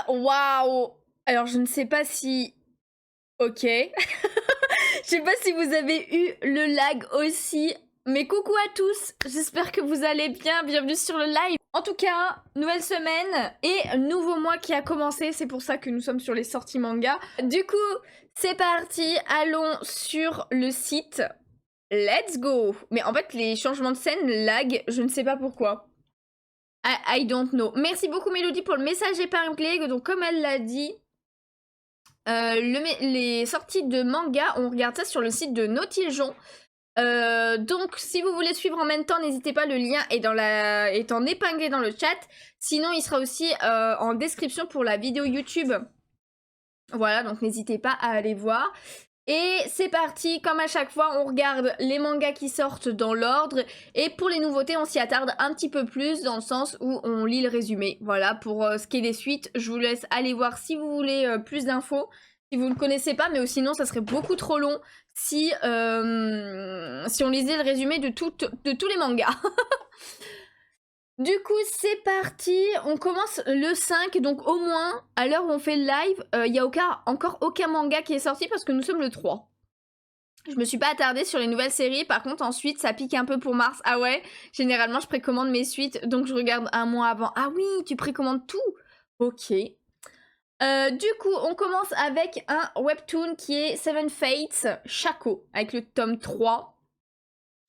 waouh! Alors je ne sais pas si... Ok. Je sais pas si vous avez eu le lag aussi. Mais coucou à tous, j'espère que vous allez bien, bienvenue sur le live. En tout cas, nouvelle semaine et nouveau mois qui a commencé, c'est pour ça que nous sommes sur les sorties manga. Du coup, c'est parti, allons sur le site. Let's go! Mais en fait, les changements de scène lag, je ne sais pas pourquoi. I don't know. Merci beaucoup Mélodie pour le message épinglé. Donc comme elle l'a dit, les sorties de manga, on regarde ça sur le site de Nautiljon. Donc si vous voulez suivre en même temps, n'hésitez pas, le lien est en épinglé dans le chat. Sinon il sera aussi en description pour la vidéo YouTube. Voilà, donc n'hésitez pas à aller voir. Et c'est parti, comme à chaque fois, on regarde les mangas qui sortent dans l'ordre. Et pour les nouveautés, on s'y attarde un petit peu plus dans le sens où on lit le résumé. Voilà, pour ce qui est des suites, je vous laisse aller voir si vous voulez plus d'infos. Si vous ne connaissez pas, mais sinon ça serait beaucoup trop long si on lisait le résumé de tous les mangas. Du coup, c'est parti, on commence le 5, donc au moins, à l'heure où on fait le live, il n'y a encore aucun manga qui est sorti parce que nous sommes le 3. Je me suis pas attardée sur les nouvelles séries, par contre ensuite ça pique un peu pour mars. Ah ouais, généralement je précommande mes suites, donc je regarde un mois avant. Ah oui, tu précommandes tout? Ok. Du coup, on commence avec un webtoon qui est Seven Fates Shaco, avec le tome 3.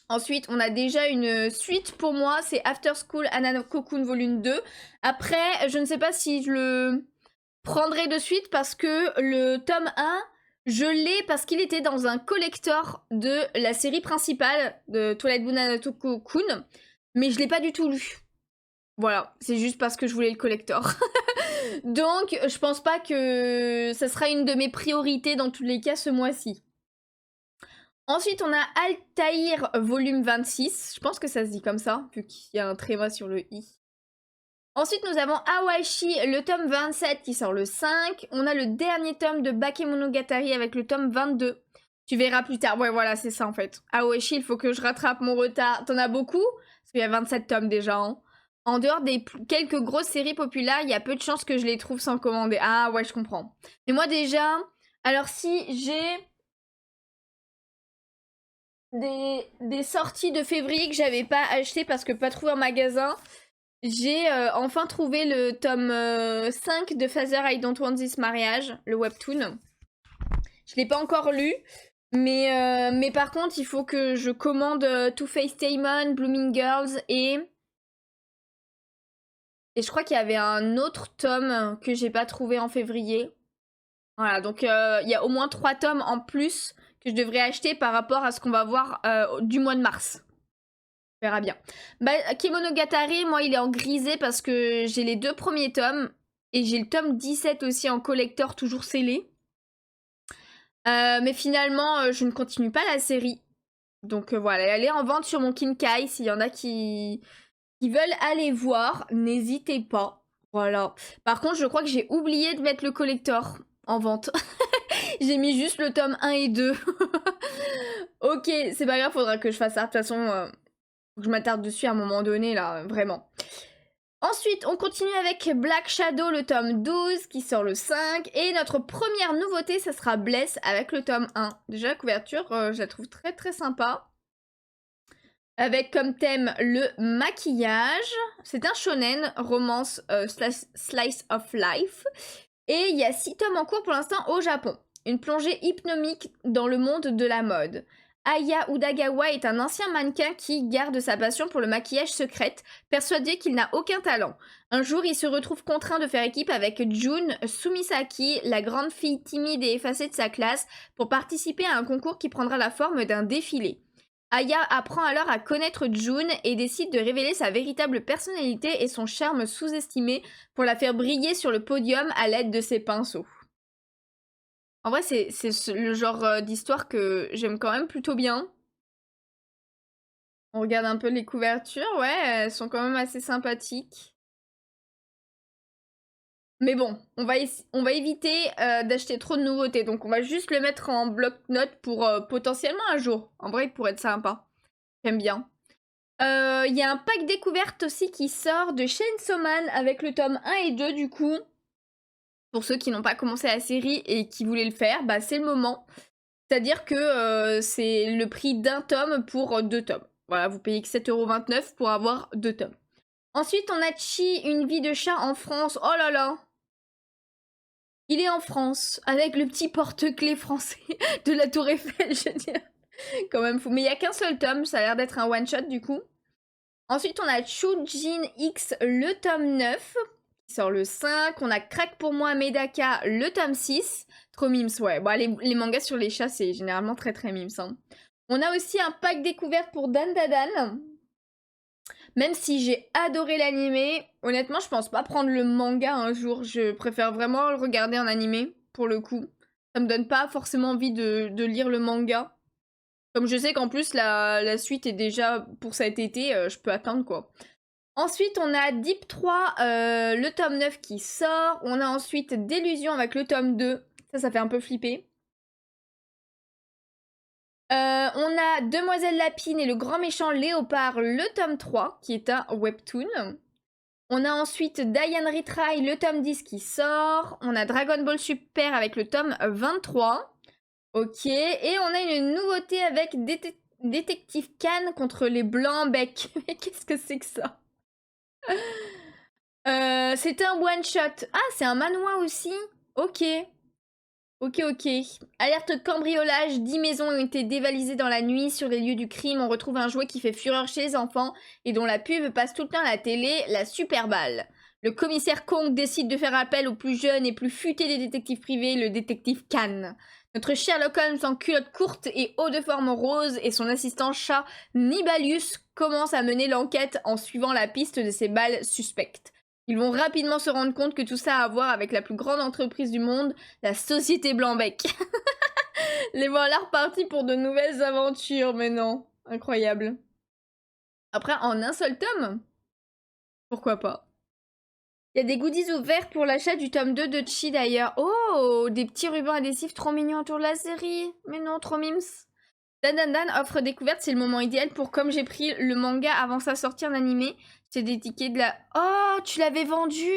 Ensuite, on a déjà une suite pour moi, c'est After School Anano Cocoon volume 2. Après, je ne sais pas si je le prendrai de suite parce que le tome 1, je l'ai parce qu'il était dans un collector de la série principale de Twilight Moon Anano Cocoon, mais je l'ai pas du tout lu. Voilà, c'est juste parce que je voulais le collector. Donc, je pense pas que ça sera une de mes priorités dans tous les cas ce mois-ci. Ensuite, on a Altaïr volume 26. Je pense que ça se dit comme ça, vu qu'il y a un tréma sur le i. Ensuite, nous avons Awashi, le tome 27 qui sort le 5. On a le dernier tome de Bakemonogatari avec le tome 22. Tu verras plus tard. Ouais, voilà, c'est ça en fait. Awashi, il faut que je rattrape mon retard. T'en as beaucoup? Parce qu'il y a 27 tomes déjà. Hein. En dehors des quelques grosses séries populaires, il y a peu de chances que je les trouve sans commander. Ah ouais, je comprends. Mais moi déjà, alors si j'ai... Des sorties de février que j'avais pas acheté parce que pas trouvé en magasin. J'ai enfin trouvé le tome 5 de Father I Don't Want This Marriage, le webtoon. Je l'ai pas encore lu, mais par contre, il faut que je commande Two Face Tamon, Blooming Girls et je crois qu'il y avait un autre tome que j'ai pas trouvé en février. Voilà, donc il y a au moins 3 tomes en plus que je devrais acheter par rapport à ce qu'on va voir du mois de mars. On verra bien. Bah, Kemonogatari, moi, il est en grisé parce que j'ai les 2 premiers tomes. Et j'ai le tome 17 aussi en collector, toujours scellé. Mais finalement, je ne continue pas la série. Donc voilà, elle est en vente sur mon Kinkai. S'il y en a qui veulent aller voir, n'hésitez pas. Voilà. Par contre, je crois que j'ai oublié de mettre le collector en vente. J'ai mis juste le tome 1 et 2. Ok, c'est pas grave, faudra que je fasse ça. De toute façon... je m'attarde dessus à un moment donné, là, vraiment. Ensuite, on continue avec Black Shadow, le tome 12, qui sort le 5. Et notre première nouveauté, ça sera Bless, avec le tome 1. Déjà, la couverture, je la trouve très très sympa. Avec comme thème le maquillage. C'est un shonen, romance slice of life. Et il y a 6 tomes en cours pour l'instant au Japon. Une plongée hypnomique dans le monde de la mode. Aya Udagawa est un ancien mannequin qui garde sa passion pour le maquillage secrète, persuadé qu'il n'a aucun talent. Un jour, il se retrouve contraint de faire équipe avec Jun Sumisaki, la grande fille timide et effacée de sa classe, pour participer à un concours qui prendra la forme d'un défilé. Aya apprend alors à connaître Jun et décide de révéler sa véritable personnalité et son charme sous-estimé pour la faire briller sur le podium à l'aide de ses pinceaux. En vrai, c'est le genre d'histoire que j'aime quand même plutôt bien. On regarde un peu les couvertures, ouais, elles sont quand même assez sympathiques. Mais bon, on va éviter d'acheter trop de nouveautés, donc on va juste le mettre en bloc-notes pour potentiellement un jour. En vrai, il pourrait être sympa. J'aime bien. Il y a un pack découverte aussi qui sort de Chainsaw Man avec le tome 1 et 2 du coup. Pour ceux qui n'ont pas commencé la série et qui voulaient le faire, bah c'est le moment. C'est-à-dire que c'est le prix d'un tome pour 2 tomes. Voilà, vous payez que 7,29 € pour avoir 2 tomes. Ensuite, on a Chi, une vie de chat en France. Oh là là! Il est en France, avec le petit porte-clés français de la Tour Eiffel, je veux dire. Quand même fou. Mais il n'y a qu'un seul tome, ça a l'air d'être un one-shot du coup. Ensuite, on a Chujin X, le tome 9, qui sort le 5. On a Crack pour moi, Medaka, le tome 6. Trop mimes, ouais. Bon, les mangas sur les chats, c'est généralement très très mimes. Hein. On a aussi un pack découverte pour Dan Dadan. Même si j'ai adoré l'animé, honnêtement, je pense pas prendre le manga un jour. Je préfère vraiment le regarder en animé, pour le coup. Ça me donne pas forcément envie de lire le manga. Comme je sais qu'en plus, la suite est déjà pour cet été, je peux attendre, quoi. Ensuite, on a Deep 3, le tome 9 qui sort. On a ensuite Délusion avec le tome 2. Ça fait un peu flipper. On a Demoiselle Lapine et le grand méchant Léopard, le tome 3, qui est un webtoon. On a ensuite Diane Retry, le tome 10 qui sort. On a Dragon Ball Super avec le tome 23. Ok, et on a une nouveauté avec Détective Can contre les Blancs Becs. Mais qu'est-ce que c'est que ça? C'est un one-shot. Ah, c'est un manhwa aussi. Ok. Ok. Alerte cambriolage, 10 maisons ont été dévalisées dans la nuit. Sur les lieux du crime, on retrouve un jouet qui fait fureur chez les enfants et dont la pub passe tout le temps à la télé, la Super Balle. Le commissaire Kong décide de faire appel au plus jeune et plus futé des détectives privés, le détective Can. Notre Sherlock Holmes en culotte courte et haut de forme rose et son assistant chat Nibalius commencent à mener l'enquête en suivant la piste de ces balles suspectes. Ils vont rapidement se rendre compte que tout ça a à voir avec la plus grande entreprise du monde, la Société Blanc-Bec. Les voilà repartis pour de nouvelles aventures, mais non. Incroyable. Après, en un seul tome? Pourquoi pas? Il y a des goodies ouverts pour l'achat du tome 2 de Chi d'ailleurs. Oh, des petits rubans adhésifs trop mignons autour de la série. Mais non, trop mimes. Dan offre découverte, c'est le moment idéal pour, comme j'ai pris le manga avant sa sortie en animé, c'est des tickets de la... Oh, tu l'avais vendu?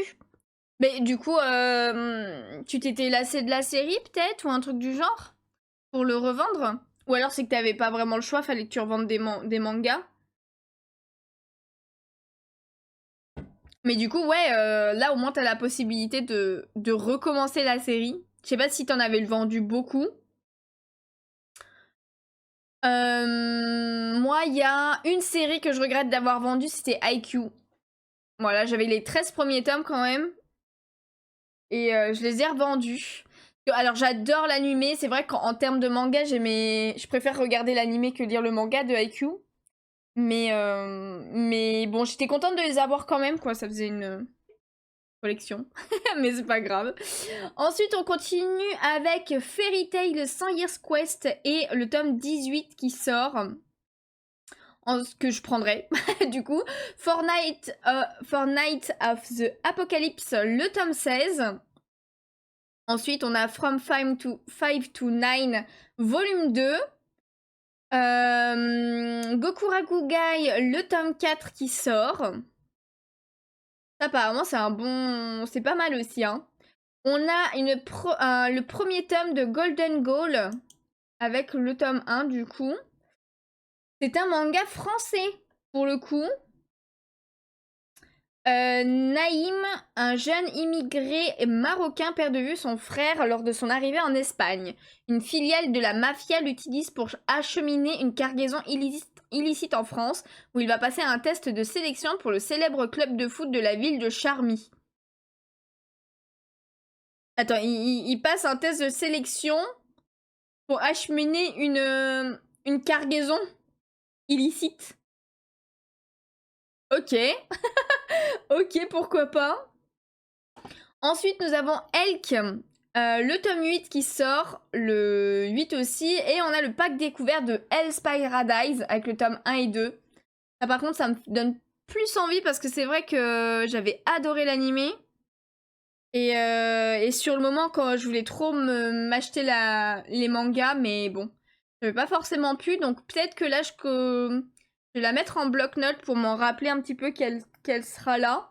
Mais du coup, tu t'étais lassé de la série peut-être, ou un truc du genre? Pour le revendre? Ou alors c'est que t'avais pas vraiment le choix, fallait que tu revendes des mangas? Mais du coup, ouais, là au moins t'as la possibilité de recommencer la série. Je sais pas si t'en avais vendu beaucoup. Moi, il y a une série que je regrette d'avoir vendue, c'était IQ. Voilà, j'avais les 13 premiers tomes quand même. Et je les ai revendus. Alors j'adore l'animé, c'est vrai qu'en termes de manga, je préfère regarder l'animé que lire le manga de IQ. Mais bon, j'étais contente de les avoir quand même, quoi. Ça faisait une collection. Mais c'est pas grave. Ensuite, on continue avec Fairy Tail 100 Years Quest et le tome 18 qui sort. Ce que je prendrai, du coup. For Night of the Apocalypse, le tome 16. Ensuite, on a From 5 to 9, volume 2. Gokuraku Gai, le tome 4 qui sort. Ça, apparemment, c'est un bon... C'est pas mal aussi, hein. On a le premier tome de Golden Goal, avec le tome 1, du coup. C'est un manga français, pour le coup. Naïm, un jeune immigré marocain, perd de vue son frère lors de son arrivée en Espagne. Une filiale de la mafia l'utilise pour acheminer une cargaison illicite en France, où il va passer un test de sélection pour le célèbre club de foot de la ville de Charmy. Attends, il passe un test de sélection pour acheminer une cargaison illicite. Ok. Ok, pourquoi pas. Ensuite, nous avons Elk, le tome 8 qui sort, le 8 aussi, et on a le pack découvert de Hell's Paradise avec le tome 1 et 2. Ça, par contre, ça me donne plus envie parce que c'est vrai que j'avais adoré l'animé. Et sur le moment, quand je voulais trop m'acheter les mangas, mais bon, j'avais pas forcément pu, donc peut-être que là, je vais la mettre en bloc-notes pour m'en rappeler un petit peu qu'elle sera là.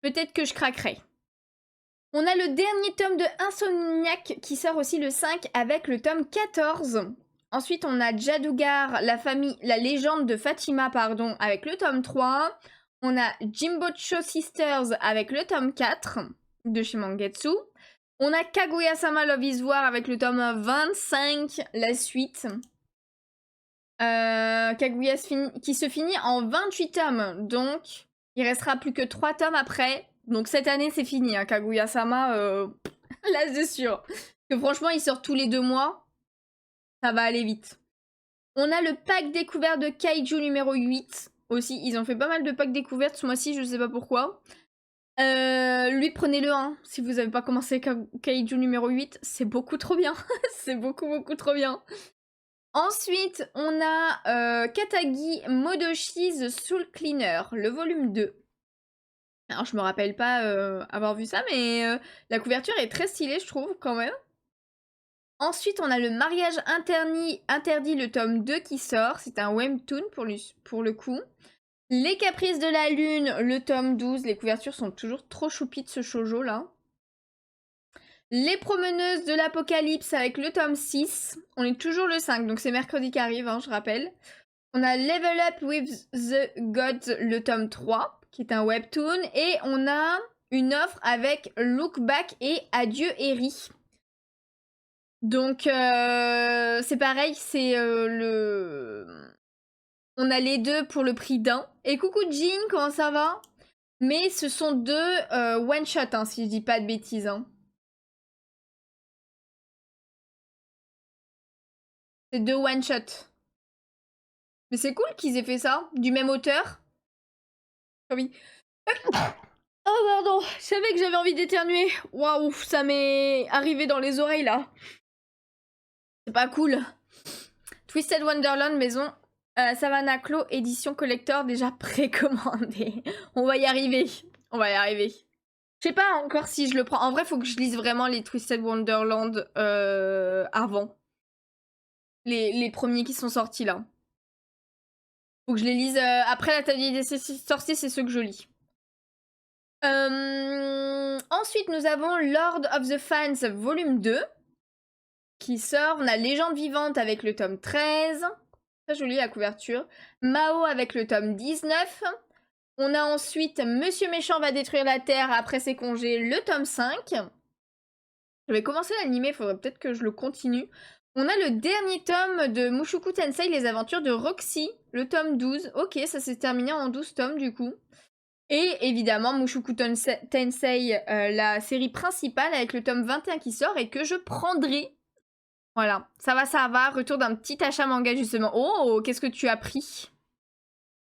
Peut-être que je craquerai. On a le dernier tome de Insomniac qui sort aussi le 5 avec le tome 14. Ensuite, on a Jadugar, la légende de Fatima, pardon, avec le tome 3. On a Jimbocho Sisters avec le tome 4 de chez Mangetsu. On a Kaguya-sama Love is War avec le tome 25, la suite. Kaguya qui se finit en 28 tomes, donc il restera plus que 3 tomes après. Donc cette année c'est fini, hein, Kaguya-sama, là c'est sûr. Que franchement il sort tous les 2 mois, ça va aller vite. On a le pack découvert de Kaiju numéro 8, aussi ils ont fait pas mal de packs découvertes ce mois-ci, je sais pas pourquoi. Lui prenez-le, hein, si vous avez pas commencé Kaiju numéro 8, c'est beaucoup trop bien, c'est beaucoup trop bien. Ensuite, on a Katagi Modoshi's Soul Cleaner, le volume 2. Alors, je me rappelle pas avoir vu ça, mais la couverture est très stylée, je trouve, quand même. Ensuite, on a le mariage interdit, le tome 2 qui sort. C'est un webtoon pour le coup. Les caprices de la lune, le tome 12. Les couvertures sont toujours trop choupies de ce shoujo, là. Les promeneuses de l'apocalypse avec le tome 6. On est toujours le 5, donc c'est mercredi qui arrive, hein, je rappelle. On a Level Up with the Gods, le tome 3, qui est un webtoon. Et on a une offre avec Look Back et Adieu Eri. Donc, c'est pareil, c'est on a les deux pour le prix d'un. Et coucou Jean, comment ça va? Mais ce sont deux one-shot, hein, si je dis pas de bêtises, hein. C'est deux one-shot. Mais c'est cool qu'ils aient fait ça, du même auteur. Oh oui. Oh pardon, je savais que j'avais envie d'éternuer. Waouh, ça m'est arrivé dans les oreilles là. C'est pas cool. Twisted Wonderland, maison Savannah Claw, édition collector déjà précommandée. On va y arriver. On va y arriver. Je sais pas encore si je le prends. En vrai, faut que je lise vraiment les Twisted Wonderland avant. Les premiers qui sont sortis là. Faut que je les lise après la table des sorties, c'est ceux que je lis. Ensuite, nous avons Lord of the Fans volume 2 qui sort. On a Légende vivante avec le tome 13. Très jolie la couverture. Mao avec le tome 19. On a ensuite Monsieur Méchant va détruire la Terre après ses congés, le tome 5. Je vais commencer l'animé, faudrait peut-être que je le continue. On a le dernier tome de Mushoku Tensei, les aventures de Roxy, le tome 12. Ok, ça s'est terminé en 12 tomes du coup. Et évidemment, Mushoku Tensei, la série principale avec le tome 21 qui sort et que je prendrai. Voilà, ça va. Retour d'un petit achat manga justement. Oh, qu'est-ce que tu as pris?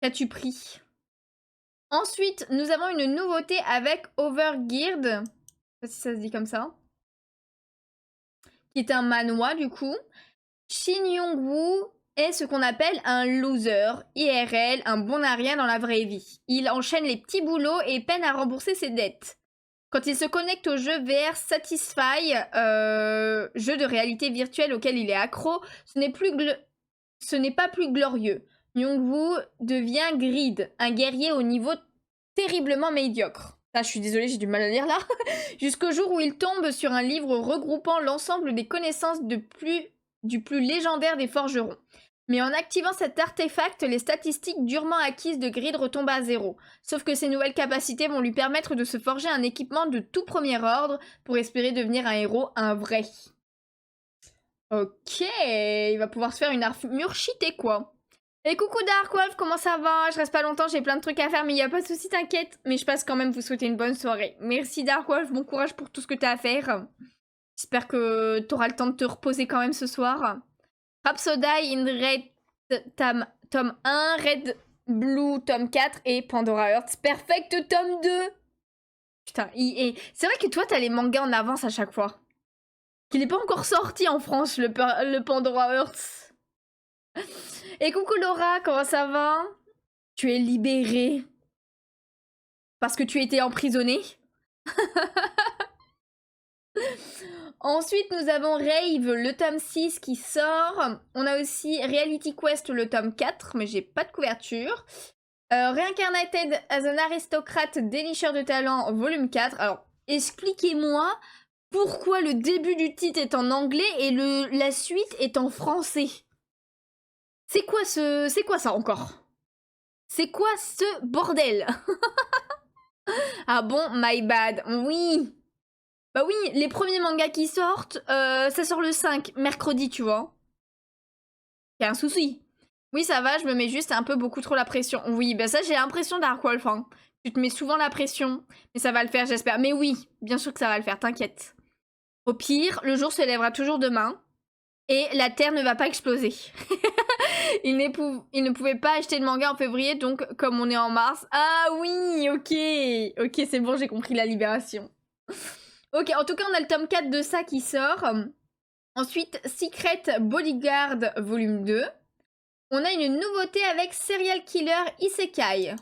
Qu'as-tu pris? Ensuite, nous avons une nouveauté avec Overgeared. Je sais pas si ça se dit comme ça. Qui est un manhwa du coup. Shin Young-woo est ce qu'on appelle un loser, IRL, un bon à rien dans la vraie vie. Il enchaîne les petits boulots et peine à rembourser ses dettes. Quand il se connecte au jeu VR Satisfy, jeu de réalité virtuelle auquel il est accro, ce n'est pas plus glorieux. Young-woo devient Greed, un guerrier au niveau terriblement médiocre. Ah, je suis désolée, j'ai du mal à lire là. Jusqu'au jour où il tombe sur un livre regroupant l'ensemble des connaissances du plus légendaire des forgerons. Mais en activant cet artefact, les statistiques durement acquises de Greed retombent à zéro. Sauf que ces nouvelles capacités vont lui permettre de se forger un équipement de tout premier ordre pour espérer devenir un héros, un vrai. Ok, il va pouvoir se faire une armure cheatée quoi. Et coucou Darkwolf, comment ça va? Je reste pas longtemps, j'ai plein de trucs à faire, mais y a pas de soucis, t'inquiète. Mais je passe quand même vous souhaiter une bonne soirée. Merci Darkwolf, bon courage pour tout ce que t'as à faire. J'espère que t'auras le temps de te reposer quand même ce soir. Rhapsody in Red tome 1, Red Blue tome 4 et Pandora Hearts Perfect tome 2. Putain, c'est vrai que toi t'as les mangas en avance à chaque fois. Qu'il n'est pas encore sorti en France le Pandora Hearts. Et coucou Laura, comment ça va? Tu es libérée. Parce que tu étais emprisonnée. Ensuite, nous avons Rave, le tome 6 qui sort. On a aussi Reality Quest, le tome 4, mais j'ai pas de couverture. Reincarnated as an Aristocrate, dénicheur de talent, volume 4. Alors, expliquez-moi pourquoi le début du titre est en anglais et la suite est en français. C'est quoi ça encore? C'est quoi ce bordel? Ah bon, my bad. Oui. Bah oui, les premiers mangas qui sortent, ça sort le 5, mercredi, tu vois. Y'a un souci. Oui, ça va, je me mets juste un peu beaucoup trop la pression. Oui, bah ça, j'ai l'impression Darkwolf, hein. Tu te mets souvent la pression, mais ça va le faire, j'espère. Mais oui, bien sûr que ça va le faire, t'inquiète. Au pire, le jour se lèvera toujours demain, et la Terre ne va pas exploser. Il ne pouvait pas acheter le manga en février, donc comme on est en mars... Ah oui, ok. Ok, c'est bon, j'ai compris la libération. Ok, en tout cas, on a le tome 4 de ça qui sort. Ensuite, Secret Bodyguard volume 2. On a une nouveauté avec Serial Killer Isekai.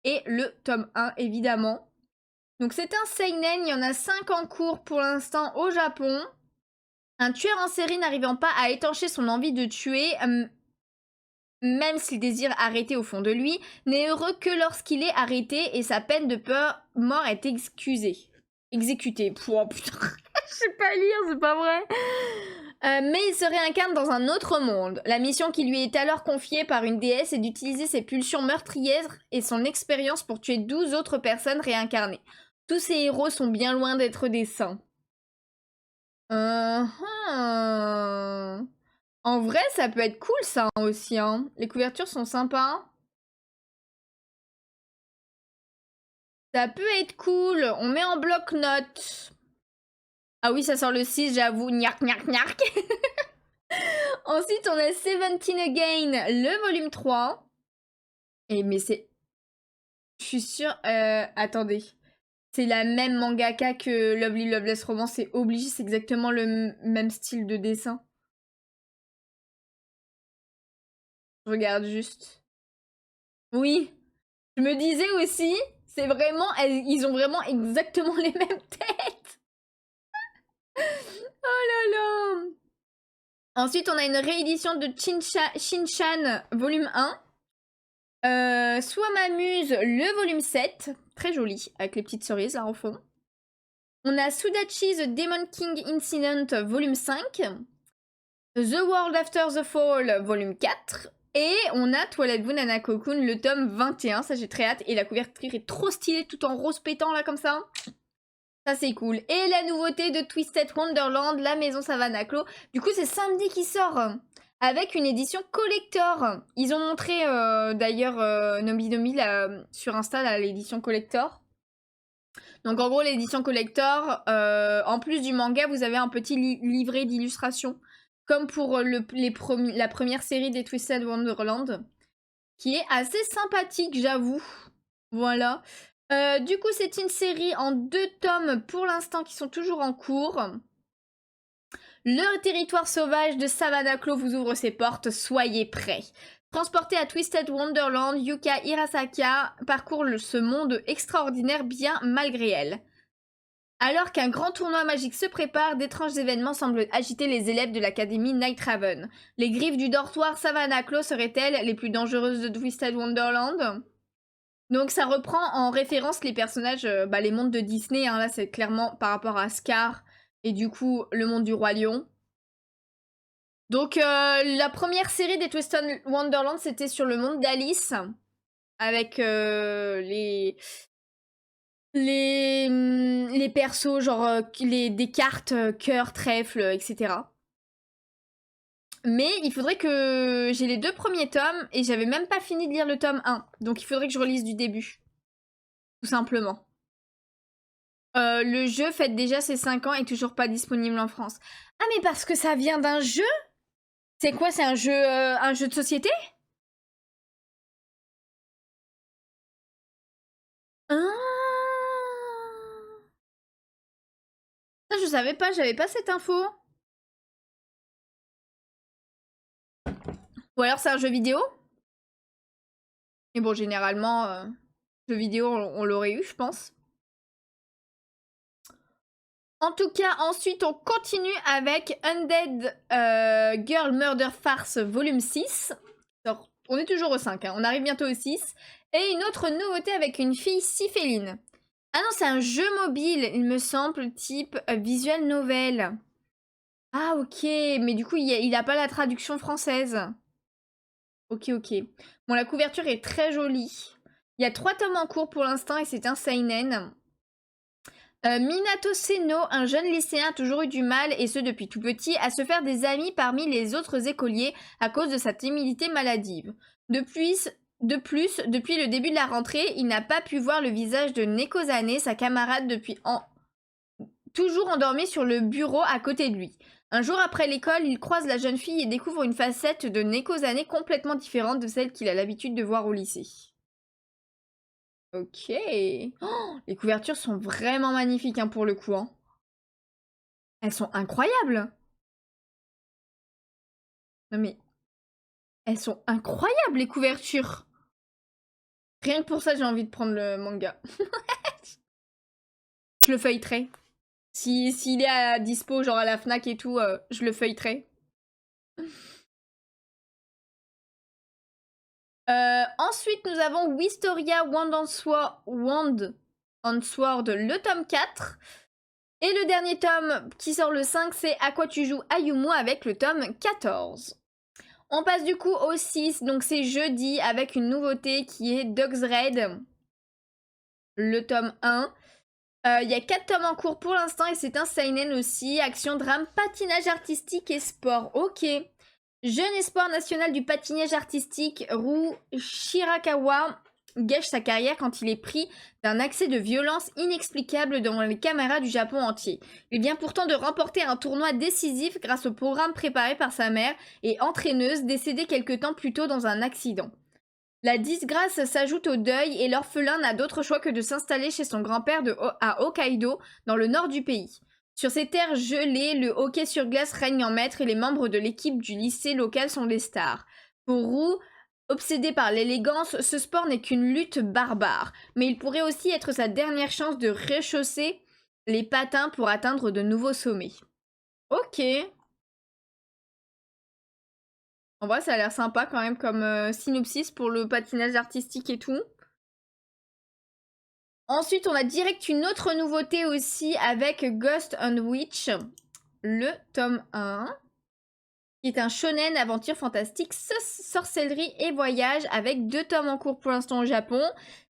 Et le tome 1, évidemment. Donc c'est un seinen, il y en a 5 en cours pour l'instant au Japon. Un tueur en série n'arrivant pas à étancher son envie de tuer, même s'il désire arrêter au fond de lui, n'est heureux que lorsqu'il est arrêté et sa peine de mort est exécutée. Pouah, putain, je sais pas lire, c'est pas vrai. Mais il se réincarne dans un autre monde. La mission qui lui est alors confiée par une déesse est d'utiliser ses pulsions meurtrières et son expérience pour tuer 12 autres personnes réincarnées. Tous ces héros sont bien loin d'être des saints. En vrai, ça peut être cool ça aussi, hein. Les couvertures sont sympas. Ça peut être cool. On met en bloc-notes. Ah oui, ça sort le 6, j'avoue. Gnark, gnark, gnark. Ensuite, on a 17 Again, le volume 3. Et mais c'est... Je suis sûre... attendez. C'est la même mangaka que Lovely Loveless Romance. C'est obligé, c'est exactement le même style de dessin. Je regarde juste. Oui. Je me disais aussi, c'est vraiment... Ils ont vraiment exactement les mêmes têtes. Oh là là. Ensuite, on a une réédition de Shinchan volume 1. Soit m'amuse, le volume 7. Très joli, avec les petites cerises là en fond. On a Sudachi The Demon King Incident volume 5. The World After the Fall volume 4. Et on a Twilight Banana Cocoon, le tome 21. Ça, j'ai très hâte. Et la couverture est trop stylée, tout en rose pétant là comme ça. Ça, c'est cool. Et la nouveauté de Twisted Wonderland, la maison Savannah Clos. Du coup, c'est samedi qui sort. Avec une édition collector. Ils ont montré d'ailleurs Nomi Nomi sur Insta l'édition collector. Donc en gros l'édition collector, en plus du manga, vous avez un petit livret d'illustration. Comme pour la première série des Twisted Wonderland. Qui est assez sympathique, j'avoue. Voilà. Du coup, c'est une série en 2 tomes pour l'instant qui sont toujours en cours. Le territoire sauvage de Savannah Clos vous ouvre ses portes, soyez prêts. Transportée à Twisted Wonderland, Yuka Hirasaka parcourt ce monde extraordinaire bien malgré elle. Alors qu'un grand tournoi magique se prépare, d'étranges événements semblent agiter les élèves de l'académie Nightraven. Les griffes du dortoir Savannah Clos seraient-elles les plus dangereuses de Twisted Wonderland? Donc ça reprend en référence les personnages, les mondes de Disney, hein, là c'est clairement par rapport à Scar et du coup le monde du Roi Lion. Donc la première série des Twisted Wonderland c'était sur le monde d'Alice, avec les persos genre des cartes, cœur, trèfle, etc. Mais il faudrait que j'ai les 2 premiers tomes et j'avais même pas fini de lire le tome 1. Donc il faudrait que je relise du début. Tout simplement. Le jeu fête déjà ses 5 ans et toujours pas disponible en France. Ah mais parce que ça vient d'un jeu? C'est quoi, c'est un jeu de société? Ah, ça je savais pas, j'avais pas cette info. Ou alors c'est un jeu vidéo? Et bon, généralement, jeu vidéo, on l'aurait eu, je pense. En tout cas, ensuite, on continue avec Undead Girl Murder Farce volume 6. Alors, on est toujours au 5, hein. On arrive bientôt au 6. Et une autre nouveauté avec une fille si féline. Ah non, c'est un jeu mobile, il me semble, type visual novel. Ah ok, mais du coup, il a pas la traduction française. Ok, ok. Bon, la couverture est très jolie. Il y a 3 tomes en cours pour l'instant et c'est un seinen. Minato Seno, un jeune lycéen, a toujours eu du mal, et ce depuis tout petit, à se faire des amis parmi les autres écoliers à cause de sa timidité maladive. De plus, depuis le début de la rentrée, il n'a pas pu voir le visage de Nekozane, sa camarade toujours endormie sur le bureau à côté de lui. Un jour après l'école, il croise la jeune fille et découvre une facette de Nekozane complètement différente de celle qu'il a l'habitude de voir au lycée. Ok. Oh, les couvertures sont vraiment magnifiques hein, pour le coup. Hein. Elles sont incroyables. Non mais, elles sont incroyables les couvertures. Rien que pour ça, j'ai envie de prendre le manga. Je le feuilleterai. S'il est à dispo, genre à la Fnac et tout, je le feuilleterai. Ensuite, nous avons Wistoria Wand on Sword, le tome 4. Et le dernier tome qui sort le 5, c'est À quoi tu joues Ayumu avec le tome 14. On passe du coup au 6, donc c'est jeudi avec une nouveauté qui est Dogs Raid, le tome 1. Il y a 4 tomes en cours pour l'instant et c'est un seinen aussi, action, drame, patinage artistique et sport. Ok. Jeune espoir national du patinage artistique, Ru Shirakawa gâche sa carrière quand il est pris d'un accès de violence inexplicable devant les caméras du Japon entier. Il vient pourtant de remporter un tournoi décisif grâce au programme préparé par sa mère et entraîneuse décédée quelque temps plus tôt dans un accident. La disgrâce s'ajoute au deuil et l'orphelin n'a d'autre choix que de s'installer chez son grand-père à Hokkaido, dans le nord du pays. Sur ces terres gelées, le hockey sur glace règne en maître et les membres de l'équipe du lycée local sont les stars. Pour Roux, obsédé par l'élégance, ce sport n'est qu'une lutte barbare, mais il pourrait aussi être sa dernière chance de rechausser les patins pour atteindre de nouveaux sommets. Ok. En vrai, ça a l'air sympa quand même comme synopsis pour le patinage artistique et tout. Ensuite, on a direct une autre nouveauté aussi avec Ghost and Witch, le tome 1, qui est un shonen aventure fantastique, sorcellerie et voyage avec 2 tomes en cours pour l'instant au Japon.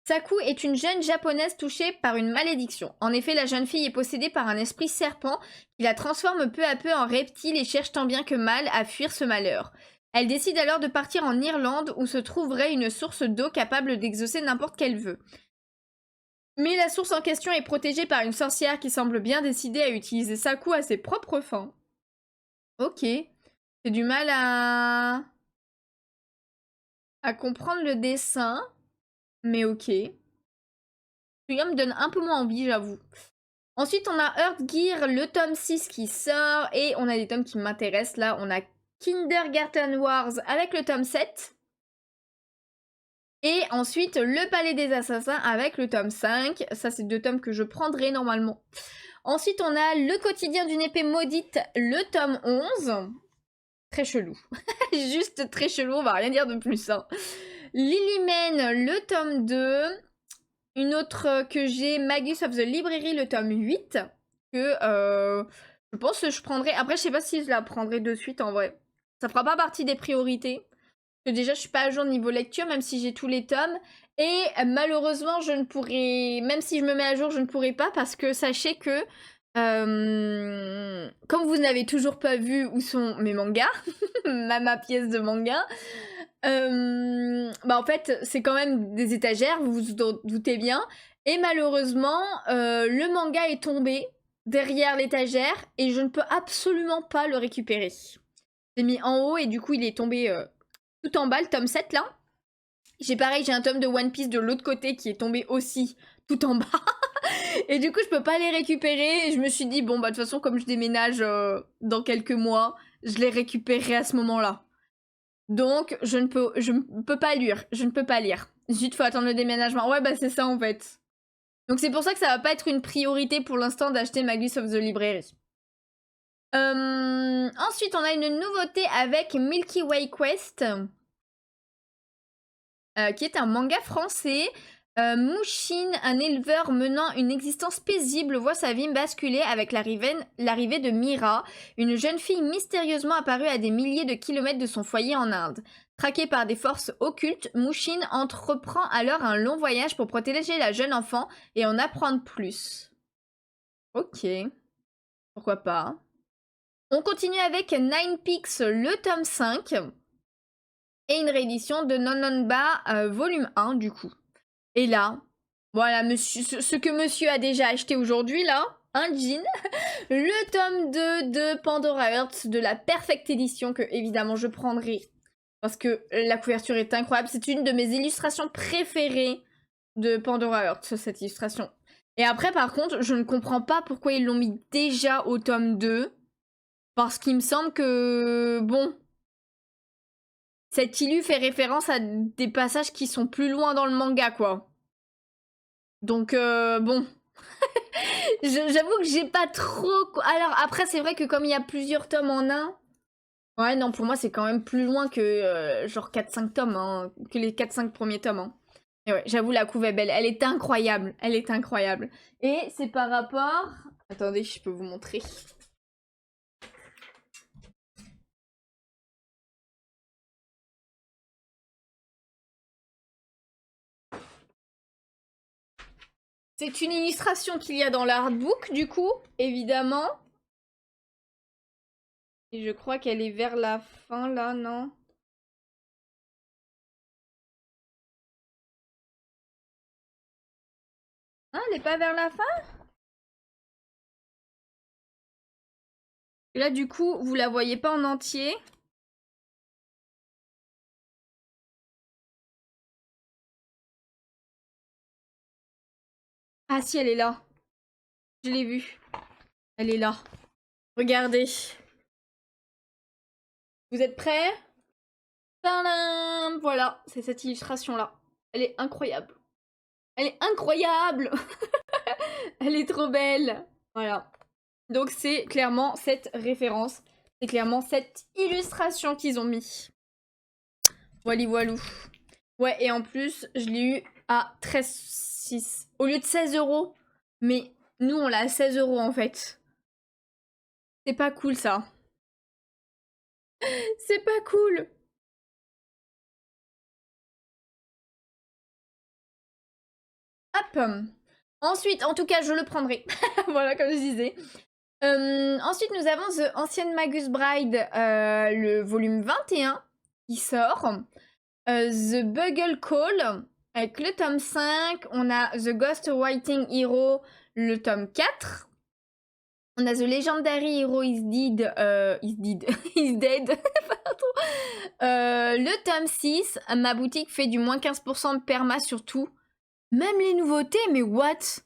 Saku est une jeune japonaise touchée par une malédiction. En effet, la jeune fille est possédée par un esprit serpent qui la transforme peu à peu en reptile et cherche tant bien que mal à fuir ce malheur. Elle décide alors de partir en Irlande où se trouverait une source d'eau capable d'exaucer n'importe quel vœu. Mais la source en question est protégée par une sorcière qui semble bien décidée à utiliser Saku à ses propres fins. Ok. J'ai du mal à comprendre le dessin, mais ok. Celui-là me donne un peu moins envie, j'avoue. Ensuite, on a Earth Gear, le tome 6 qui sort, et on a des tomes qui m'intéressent. Là, on a Kindergarten Wars avec le tome 7. Et ensuite, le Palais des Assassins avec le tome 5. Ça, c'est 2 tomes que je prendrai normalement. Ensuite, on a Le Quotidien d'une épée maudite, le tome 11. Très chelou. Juste très chelou, on va rien dire de plus. Hein. Lilyman, le tome 2. Une autre que j'ai, Magus of the Library, le tome 8. Que je pense que je prendrai. Après, je sais pas si je la prendrai de suite en vrai. Ça fera pas partie des priorités. Parce que déjà, je suis pas à jour niveau lecture, même si j'ai tous les tomes. Et malheureusement, je ne pourrai. Même si je me mets à jour, je ne pourrai pas. Parce que sachez que. Comme vous n'avez toujours pas vu où sont mes mangas, ma pièce de manga, bah en fait, c'est quand même des étagères, vous vous doutez bien. Et malheureusement, le manga est tombé derrière l'étagère et je ne peux absolument pas le récupérer. J'ai mis en haut et du coup, il est tombé tout en bas, le tome 7 là. J'ai un tome de One Piece de l'autre côté qui est tombé aussi tout en bas. Et du coup, je peux pas les récupérer. Et je me suis dit, bon, bah, de toute façon, comme je déménage dans quelques mois, je les récupérerai à ce moment-là. Donc, je ne peux pas lire. Je ne peux pas lire. Zut, faut attendre le déménagement. Ouais, bah, c'est ça, en fait. Donc, c'est pour ça que ça va pas être une priorité pour l'instant d'acheter Magus of the Library. Ensuite, on a une nouveauté avec Milky Way Quest. Qui est un manga français. Mushin, un éleveur menant une existence paisible, voit sa vie basculer avec l'arrivée de Mira, une jeune fille mystérieusement apparue à des milliers de kilomètres de son foyer en Inde. Traqué par des forces occultes, Mushin entreprend alors un long voyage pour protéger la jeune enfant et en apprendre plus. Ok, pourquoi pas. On continue avec Nine Peaks, le tome 5, et une réédition de Nononba, volume 1 du coup. Et là, voilà, monsieur, ce que monsieur a déjà acheté aujourd'hui, là, un jean, le tome 2 de Pandora Hearts de la Perfect Edition que, évidemment, je prendrai. Parce que la couverture est incroyable. C'est une de mes illustrations préférées de Pandora Hearts, cette illustration. Et après, par contre, je ne comprends pas pourquoi ils l'ont mis déjà au tome 2. Parce qu'il me semble que, bon, cette illu fait référence à des passages qui sont plus loin dans le manga, quoi. Donc, bon. J'avoue que j'ai pas trop... Alors, après, c'est vrai que comme il y a plusieurs tomes en un... Ouais, non, pour moi, c'est quand même plus loin que, genre, 4-5 tomes, hein, que les 4-5 premiers tomes, hein. Et ouais, j'avoue, la couve est belle. Elle est incroyable. Elle est incroyable. Et c'est par rapport... Attendez, je peux vous montrer. C'est une illustration qu'il y a dans l'artbook, du coup, évidemment. Et je crois qu'elle est vers la fin, là, non? Ah, elle est pas vers la fin? Et là, du coup, vous la voyez pas en entier. Ah si, elle est là. Je l'ai vue. Elle est là. Regardez. Vous êtes prêts? Tadam! Voilà, c'est cette illustration-là. Elle est incroyable. Elle est incroyable! Elle est trop belle. Voilà. Donc c'est clairement cette référence. C'est clairement cette illustration qu'ils ont mis. Voili voilou. Ouais, et en plus, je l'ai eu à 13,6. Au lieu de 16 €. Mais nous, on l'a à 16 € en fait. C'est pas cool ça. C'est pas cool. Hop. Ensuite, en tout cas, je le prendrai. Voilà, comme je disais. Ensuite, nous avons The Ancienne Magus Bride, le volume 21 qui sort. The Bugle Call, avec le tome 5. On a The Ghost Writing Hero, le tome 4. On a The Legendary Hero is Dead. Is Dead. Pardon. Le tome 6. Ma boutique fait du moins 15% de perma sur tout. Même les nouveautés, mais what?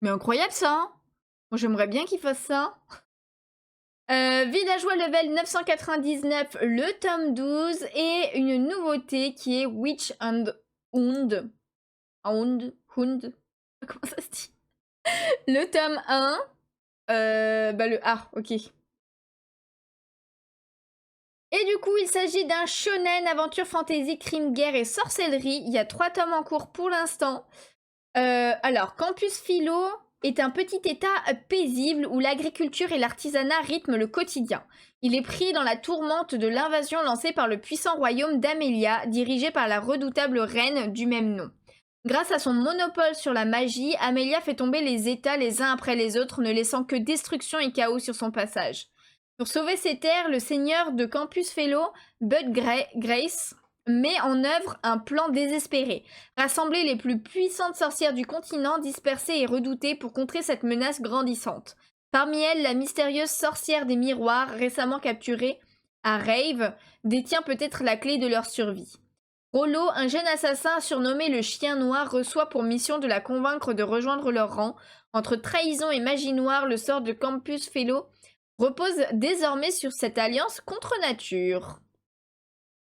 Mais incroyable ça, hein. Moi j'aimerais bien qu'ils fassent ça. Villageois level 999, le tome 12, et une nouveauté qui est Witch and Hound. Hound? Comment ça se dit? Le tome 1. Bah le A, ok. Et du coup, il s'agit d'un shonen, aventure, fantasy, crime, guerre et sorcellerie. Il y a 3 tomes en cours pour l'instant. Alors, Campus Philo est un petit état paisible où l'agriculture et l'artisanat rythment le quotidien. Il est pris dans la tourmente de l'invasion lancée par le puissant royaume d'Amélia, dirigé par la redoutable reine du même nom. Grâce à son monopole sur la magie, Amélia fait tomber les états les uns après les autres, ne laissant que destruction et chaos sur son passage. Pour sauver ses terres, le seigneur de Campus Philo, Bud Grace, met en œuvre un plan désespéré. Rassembler les plus puissantes sorcières du continent, dispersées et redoutées pour contrer cette menace grandissante. Parmi elles, la mystérieuse sorcière des miroirs, récemment capturée à Rave, détient peut-être la clé de leur survie. Rollo, un jeune assassin surnommé le Chien Noir, reçoit pour mission de la convaincre de rejoindre leur rang. Entre trahison et magie noire, le sort de Campus Philo repose désormais sur cette alliance contre nature.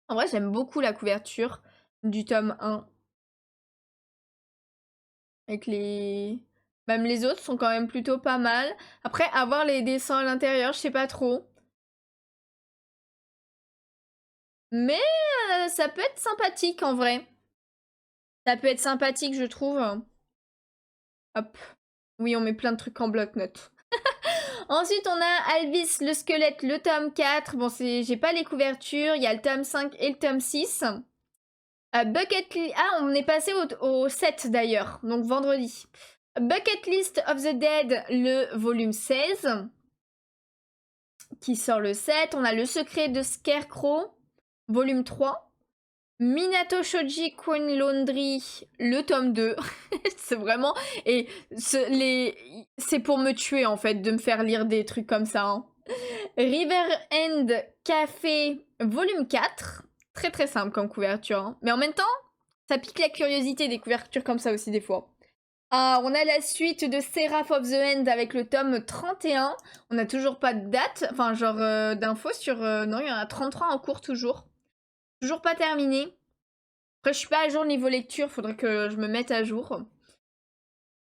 En vrai, j'aime beaucoup la couverture du tome 1. Avec les... Même les autres sont quand même plutôt pas mal. Après, avoir les dessins à l'intérieur, je sais pas trop. Mais ça peut être sympathique en vrai. Ça peut être sympathique, je trouve. Hop. Oui, on met plein de trucs en bloc-notes. Ensuite, on a Alvis le squelette, le tome 4. Bon, j'ai pas les couvertures. Il y a le tome 5 et le tome 6. Ah, on est passé au 7 d'ailleurs, donc vendredi. Bucket List of the Dead, le volume 16, qui sort le 7. On a Le secret de Scarecrow, volume 3. Minato Shoji Queen Laundry, le tome 2. C'est vraiment... Et c'est pour me tuer, en fait, de me faire lire des trucs comme ça. Hein. River End Café, volume 4. Très très simple comme couverture. Hein. Mais en même temps, ça pique la curiosité des couvertures comme ça aussi des fois. Ah, on a la suite de Seraph of the End avec le tome 31. On n'a toujours pas de date, enfin genre d'infos sur... non, il y en a 33 en cours toujours. Toujours pas terminé. Après, je suis pas à jour niveau lecture, faudrait que je me mette à jour.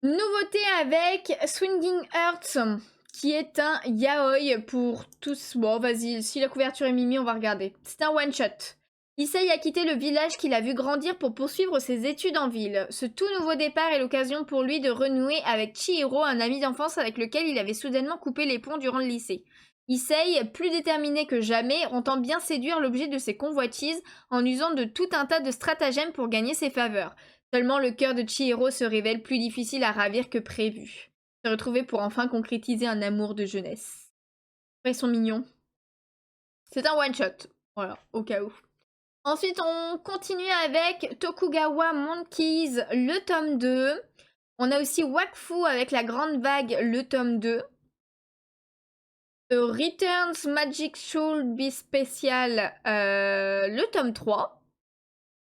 Nouveauté avec Swinging Hearts, qui est un yaoi pour tous. Bon, vas-y, si la couverture est mimi, on va regarder. C'est un one-shot. Issei a quitté le village qu'il a vu grandir pour poursuivre ses études en ville. Ce tout nouveau départ est l'occasion pour lui de renouer avec Chihiro, un ami d'enfance avec lequel il avait soudainement coupé les ponts durant le lycée. Issei, plus déterminé que jamais, entend bien séduire l'objet de ses convoitises en usant de tout un tas de stratagèmes pour gagner ses faveurs. Seulement le cœur de Chihiro se révèle plus difficile à ravir que prévu. Se retrouver pour enfin concrétiser un amour de jeunesse. Ils sont mignons. C'est un one-shot. Voilà, au cas où. Ensuite, on continue avec Tokugawa Monkeys, le tome 2. On a aussi Wakfu avec la grande vague, le tome 2. Returns Magic Should Be Special, le tome 3.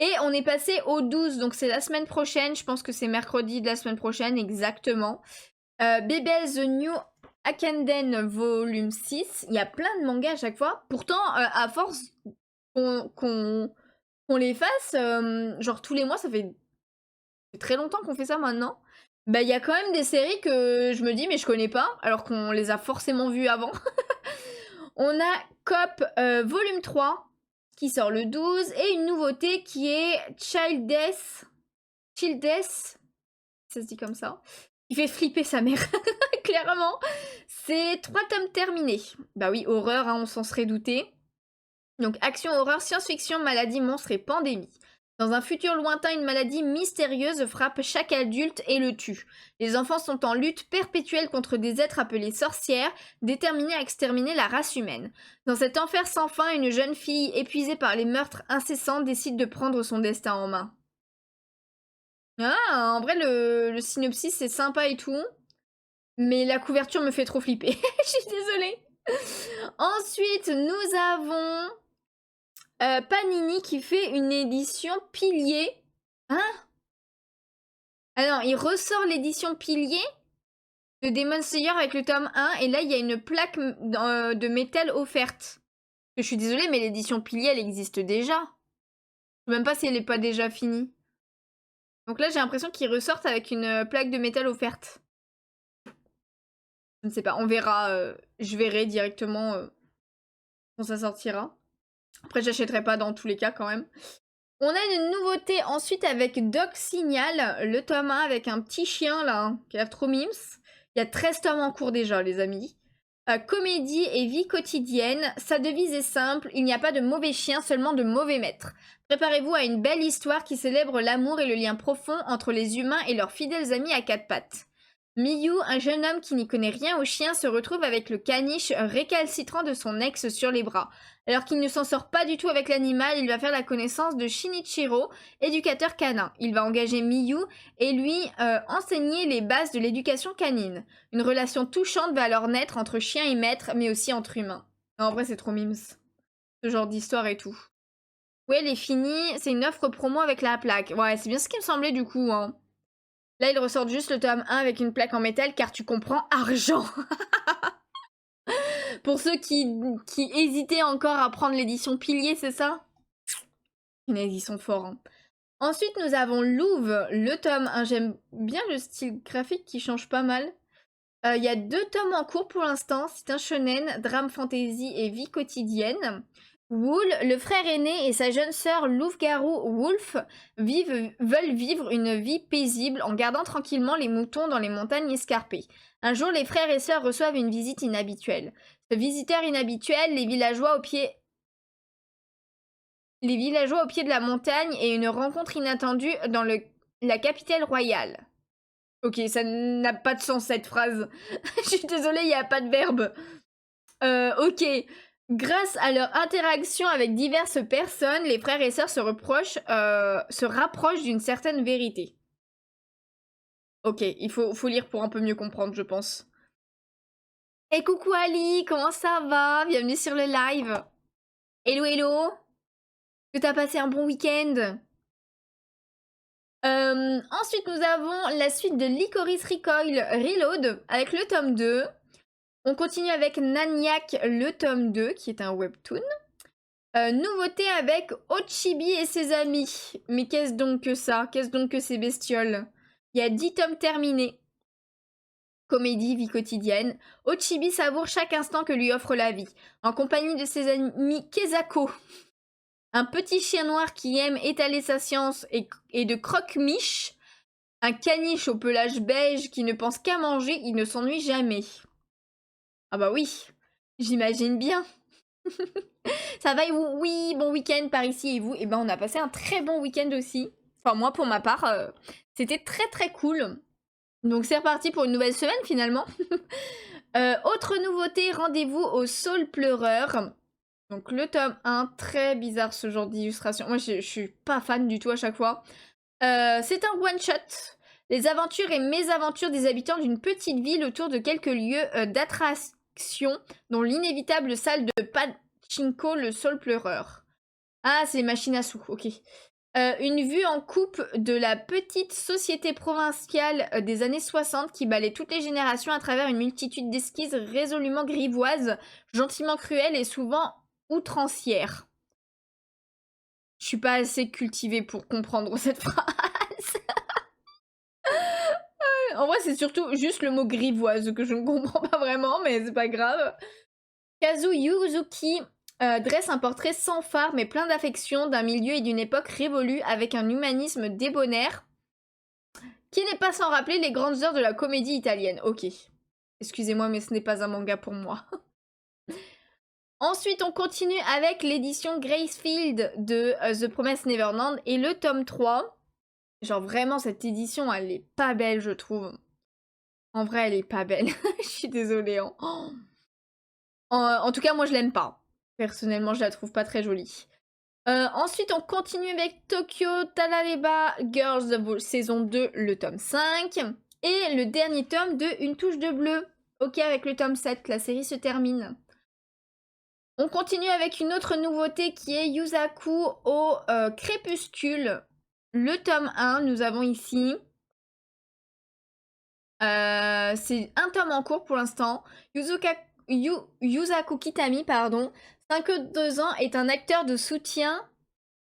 Et on est passé au 12, donc c'est la semaine prochaine. Je pense que c'est mercredi de la semaine prochaine, exactement. Bebel The New Akenden volume 6. Il y a plein de mangas à chaque fois. Pourtant, à force qu'on les fasse, genre tous les mois, ça fait très longtemps qu'on fait ça maintenant. Bah, il y a quand même des séries que je me dis, mais je connais pas, alors qu'on les a forcément vues avant. On a Cop volume 3 qui sort le 12 et une nouveauté qui est Childess, ça se dit comme ça. Il fait flipper sa mère, clairement. C'est 3 tomes terminés. Bah oui, horreur, hein, on s'en serait douté. Donc action, horreur, science-fiction, maladie, monstre et pandémie. Dans un futur lointain, une maladie mystérieuse frappe chaque adulte et le tue. Les enfants sont en lutte perpétuelle contre des êtres appelés sorcières, déterminés à exterminer la race humaine. Dans cet enfer sans fin, une jeune fille, épuisée par les meurtres incessants, décide de prendre son destin en main. Ah, en vrai, le synopsis, c'est sympa et tout. Mais la couverture me fait trop flipper. Je suis désolée. Ensuite, nous avons Panini qui fait une édition pilier. Hein? Ah non, il ressort l'édition pilier de Demon Slayer avec le tome 1. Et là, il y a une plaque de métal offerte. Je suis désolée, mais l'édition pilier, elle existe déjà. Je sais même pas si elle n'est pas déjà finie. Donc là, j'ai l'impression qu'ils ressortent avec une plaque de métal offerte. Je ne sais pas, on verra. Je verrai directement quand ça sortira. Après, j'achèterai pas dans tous les cas quand même. On a une nouveauté ensuite avec Dog Signal, le tome 1 avec un petit chien là, hein, qui a l'air trop mimes. Il y a 13 tomes en cours déjà, les amis. Comédie et vie quotidienne, sa devise est simple, il n'y a pas de mauvais chien, seulement de mauvais maîtres. Préparez-vous à une belle histoire qui célèbre l'amour et le lien profond entre les humains et leurs fidèles amis à quatre pattes. Miyu, un jeune homme qui n'y connaît rien aux chiens, se retrouve avec le caniche récalcitrant de son ex sur les bras. Alors qu'il ne s'en sort pas du tout avec l'animal, il va faire la connaissance de Shinichiro, éducateur canin. Il va engager Miyu et lui enseigner les bases de l'éducation canine. Une relation touchante va alors naître entre chien et maître, mais aussi entre humains. Non, en vrai, c'est trop mimes. Ce genre d'histoire et tout. Oui, elle est finie. C'est une offre promo avec la plaque. Ouais, c'est bien ce qui me semblait du coup, hein. Là, ils ressortent juste le tome 1 avec une plaque en métal, car tu comprends, argent. Pour ceux qui hésitaient encore à prendre l'édition pilier, c'est ça? Ils sont forts. Hein. Ensuite, nous avons Louvre, le tome 1. J'aime bien le style graphique qui change pas mal. Il y a 2 tomes en cours pour l'instant. C'est un shonen, drame fantasy et vie quotidienne. Wool, le frère aîné et sa jeune sœur loup-garou Wolf veulent vivre une vie paisible en gardant tranquillement les moutons dans les montagnes escarpées. Un jour, les frères et sœurs reçoivent une visite inhabituelle. Ce visiteur inhabituel, les villageois au pied de la montagne et une rencontre inattendue dans la capitale royale. Ok, ça n'a pas de sens cette phrase. Je suis désolée, il n'y a pas de verbe. Ok. Grâce à leur interaction avec diverses personnes, les frères et sœurs se rapprochent d'une certaine vérité. Ok, il faut lire pour un peu mieux comprendre, je pense. Et coucou Ali, comment ça va? Bienvenue sur le live. Hello, hello. Que t'as passé un bon week-end? Ensuite, nous avons la suite de Licorice Recoil Reload avec le tome 2. On continue avec Naniac, le tome 2, qui est un webtoon. Nouveauté avec Ochibi et ses amis. Mais qu'est-ce donc que ça? Qu'est-ce donc que ces bestioles? Il y a 10 tomes terminés. Comédie, vie quotidienne. Ochibi savoure chaque instant que lui offre la vie, en compagnie de ses amis Kezako. Un petit chien noir qui aime étaler sa science et de croque-miche. Un caniche au pelage beige qui ne pense qu'à manger, il ne s'ennuie jamais. Ah bah oui, j'imagine bien. Ça va, oui, bon week-end par ici et vous? Et ben on a passé un très bon week-end aussi. Enfin moi pour ma part, c'était très très cool. Donc c'est reparti pour une nouvelle semaine finalement. Autre nouveauté, rendez-vous au Saule Pleureur. Donc le tome 1, très bizarre ce genre d'illustration. Moi je suis pas fan du tout à chaque fois. C'est un one-shot. Les aventures et mésaventures des habitants d'une petite ville autour de quelques lieux d'attraction, dont l'inévitable salle de Pachinko, le Saule Pleureur. Ah, c'est les machines à sous, ok. Une vue en coupe de la petite société provinciale des années 60 qui balaie toutes les générations à travers une multitude d'esquisses résolument grivoises, gentiment cruelles et souvent outrancières. Je suis pas assez cultivée pour comprendre cette phrase. En vrai, c'est surtout juste le mot grivoise que je ne comprends pas vraiment, mais c'est pas grave. Kazu Yuzuki dresse un portrait sans phare mais plein d'affection d'un milieu et d'une époque révolue avec un humanisme débonnaire qui n'est pas sans rappeler les grandes heures de la comédie italienne. Ok. Excusez-moi, mais ce n'est pas un manga pour moi. Ensuite, on continue avec l'édition Gracefield de The Promised Neverland et le tome 3. Genre vraiment, cette édition, elle est pas belle, je trouve. En vrai, elle est pas belle. Je suis désolée. Hein. Oh. En tout cas, moi, je l'aime pas. Personnellement, je la trouve pas très jolie. Ensuite, on continue avec Tokyo Talaleba Girls saison 2, le tome 5. Et le dernier tome de Une touche de bleu. Ok, avec le tome 7, la série se termine. On continue avec une autre nouveauté qui est Yusaku au crépuscule. Le tome 1, nous avons ici. C'est un tome en cours pour l'instant. Yusaku Kitami, pardon, 52 ans, est un acteur de soutien